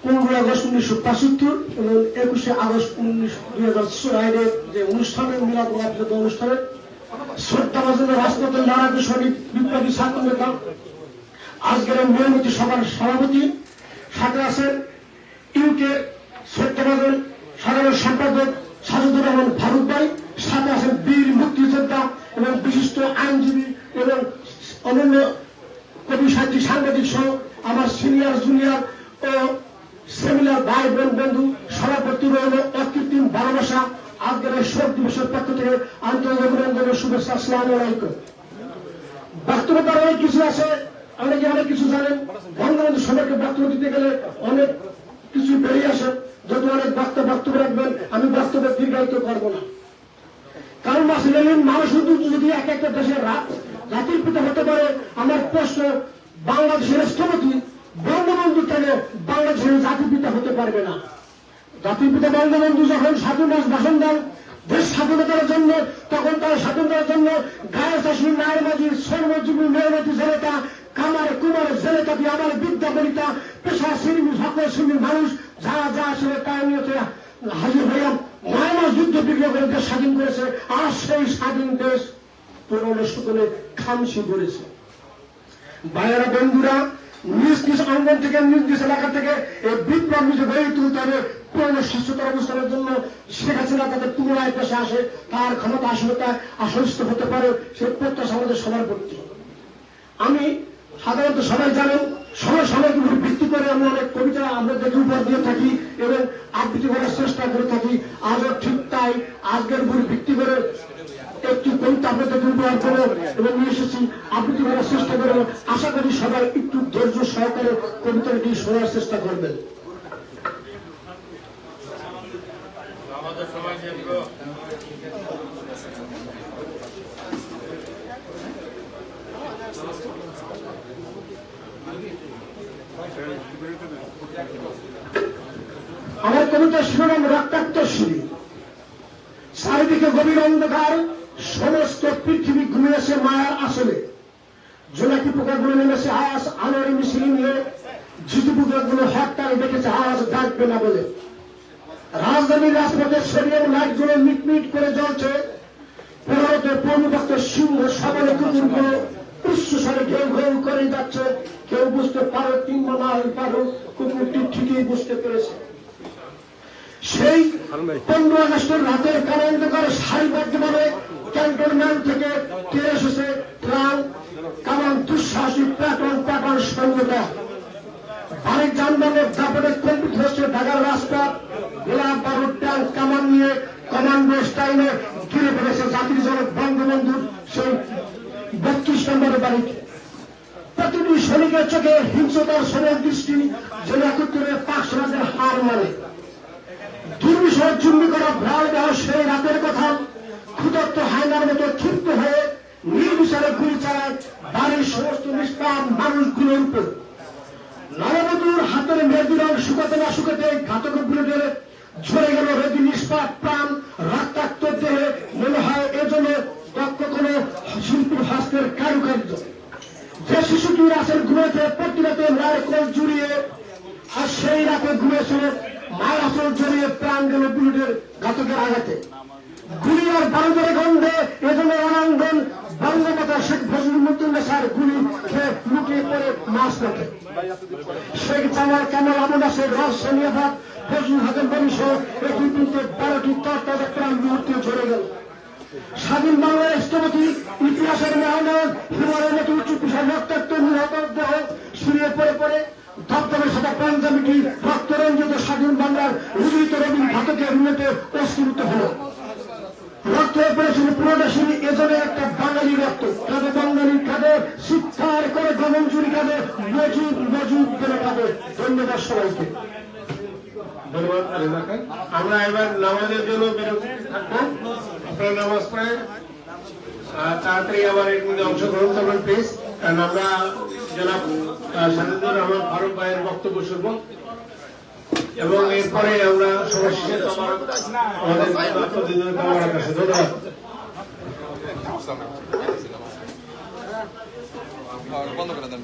15 আগস্ট 1975 এবং 21 আগস্ট 2006 যে অনুষ্ঠানে মিলাদ ওয়াফদ অনুষ্ঠানে শ্রদ্ধা ভাজন রাজপথের নারায়ণ শরীফ বিপ্লবী ছাত্র নেতা, আজকের মেয়মতি সভার সভাপতি, সাথে আছেন ইউকে শ্রদ্ধা ভাজন সাধারণ সম্পাদক সাজুদুর রহমান ফারুক ভাই, সাথে আছেন বীর মুক্তিযোদ্ধা এবং বিশিষ্ট আইনজীবী এবং অন্যান্য কবি সাহিত্যিক সাংবাদিক সহ আমার সিনিয়র জুনিয়র ও সেমিনার ভাই বোন বন্ধু সভাপতি রইল অকৃত্রিম ভালোবাসা। আজকের এই শোক দিবসের পক্ষ থেকে আন্তরিক অভিনন্দনের শুভেচ্ছা। আসসালামু আলাইকুম। বক্তব্যতার অনেক কিছু আছে, অনেকে অনেক কিছু জানেন। বঙ্গবন্ধু সবাইকে বক্তব্য দিতে গেলে অনেক কিছু বেরিয়ে আসে, যত অনেক বক্তব্য রাখবেন, আমি বক্তব্য দীর্ঘায়িত করবো না। কারণ মানুষ যদি এক একটা দেশের জাতির পিতা হতে পারে, আমার প্রশ্ন বাংলাদেশের স্থপতি বঙ্গবন্ধু কেন বাংলাদেশের জাতির পিতা হতে পারবে না? জাতির পিতা বঙ্গবন্ধু যখন স্বাধীন ভাষণ দেন দেশ স্বাধীনতার জন্য, তখন তার স্বাধীনতার জন্য গায়ে চাষী নায়ের মাঝি শ্রমজীবী মেয়মতি জনতা কামার কুমার জেলেতা দিয়ে আমার বিদ্যা বনিতা পেশা শ্রেণী সকল শ্রেণীর মানুষ যারা যা আসলে তাই নিয়েছে হাজির হইলাম। 9 মাস যুদ্ধ বিগ্রহ করে দেশ স্বাধীন করেছে, আর সেই স্বাধীন দেশ পুরনো সকলে খামসি করেছে। ভাইয়েরা বন্ধুরা, নিজ নিজ অঙ্গন থেকে নিজ নিজ এলাকা থেকে এই বিপ্লব নিজে গড়ে তুলতে হবে পুরনো স্বাস্থ্যকর অবস্থানের জন্য। শেখ হাসিনা তাদের পুনরায় দেশে আসে, তার ক্ষমতা আসস্ত হতে পারে, সে প্রত্যাশা আমাদের সবার প্রতি। আমি সাধারণত সবাই জানেন সময়ের উপর ভিত্তি করে আমি অনেক কবিতা আপনাদেরকে উপহার দিয়ে থাকি এবং আবৃত্তি করার চেষ্টা করে থাকি। আজও ঠিক তাই, আজকের উপর ভিত্তি করে একটি কবিতা আপনাদেরকে উপহার করবো এবং নিয়ে এসেছি, আবৃত্তি করার চেষ্টা করবো। আশা করি সবাই একটু ধৈর্য সহকারে কবিতাটি শোনার চেষ্টা করবেন। আমার কবিতার শিরোনাম রক্তাক্ত সিঁড়ি। চারিদিকে গভীর অন্ধকার, সমস্ত পৃথিবী ঘুমিয়েছে মায়ার আসলে। জোনাকি পোকাগুলো নেমেছে আজ আলোর মিছিল নিয়ে, ঝিটু পোকাগুলো হরতাল ডেকেছে আজ ডাকবে না বলে। রাজধানীর রাজপথে শরীরের লাইটগুলো মিটমিট করে জ্বলছে। পনেরোতে পূর্ণভক্ত সিংহ সবলে কুকুরগুলো উচ্চস্বরে ঘেউ ঘেউ করে যাচ্ছে। কেউ বুঝতে পারো, 3 মাইল পারো, কুকুরটি ঠিকই বুঝতে পেরেছে। সেই 15 আগস্টের রাতের কারান্তকার সারিবদ্ধভাবে ক্যান্টনমেন্ট থেকে ফিরে এসেছে ত্রাণ কামান দুঃসাহসী প্যাটন সৈন্যতা। বাড়ির যানবাহনের দাপটে কম্পিত হচ্ছে ঢাকার রাজপথ। গোলাপ বারুদ ট্যাঙ্ক কামান নিয়ে কমান্ডো স্টাইলে ঘিরে ফেলেছে জাতির জনক বঙ্গবন্ধুর সেই 32 নম্বরের বাড়িতে। প্রতিটি সৈনিকের চোখে হিংসতার সরের দৃষ্টি যেন একত্রে পাক সমাজের হার মানে। দুর্বিষয় চুম্বি করা ভ্রাল দেহ সেই রাতের কথা ক্ষুদত্ত হায়নার মতো ক্ষিপ্ত হয়ে নির্বিচারে গুলি চালায় বাড়ির সমস্ত নিষ্পাপ মানুষগুলোর উপর। নববধূর হাতের মেহেদি রং শুকাতে না শুকাতে ঘাতক বুলেটের ঝরে গেল রেদি নিষ্পাপ প্রাণ। রক্তাক্ত দেহে মনে হয় এজন্য দক্ষ কোন শিল্পীর হস্তের কারুকার্য। যে শিশুটি রাতের ঘুমেছে প্রতি রাতে মায়ের কোল জুড়িয়ে, আর সেই রাতে ঘুমেছিল মায়ের আসল জড়িয়ে প্রাণ গেল বুলেটের ঘাতকের আঘাতে। গুলি আর বারুদের গন্ধে এজন্য রণাঙ্গন বঙ্গমাতা শেখ মুজিবুর গুলি খেয়ে লুটিয়ে পড়ে মাছ রাখে। শেখ জামাল কামাল আবুদাসের রহস্য নিয়ে ভাব ফজলুল হাসান বংশ একটি পিঠে 12টি তরতাজা প্রাণ মুহূর্তে ঝরে গেল। স্বাধীন বাংলার স্থপতি ইতিহাসের মেহমান হিমালয়ের মতো উচ্চ পিসার রক্তাক্ত নিহত দেহ ছড়িয়ে পড়ে করে ধবধবে সাদা পাঞ্জাবিটি রক্তরঞ্জিত স্বাধীন বাংলার হৃদিত রবীন ঘাতকের রুলেতে অস্ফুরিত হল। রক্ত পড়েছিল পুরোদেশী এজনে একটা বাঙালি রক্ত, কাঁদে বাঙালির কাঁদে, চিৎকার করে গমনচুরি কাঁদে, মজুদ মজুদ করে কাঁদে। ধন্যবাদ সবাইকে। ধন্যবাদ আলিমা খান। আমরা এবার নামাজের জন্য বিরতি থাকবো। আপনারা নামাজ পড়ে তাড়াতাড়ি আবার এর মধ্যে অংশগ্রহণ করবেন প্লিজ, কারণ আমরা জনাব সাজিদুর রহমান ফারুক ভাইয়ের বক্তব্য শুনবো এবং এরপরে আমরা সর্বশেষে আমাদের প্রতিনিধি কামার কাছে। ধন্যবাদ। বন্ধ করে দেন।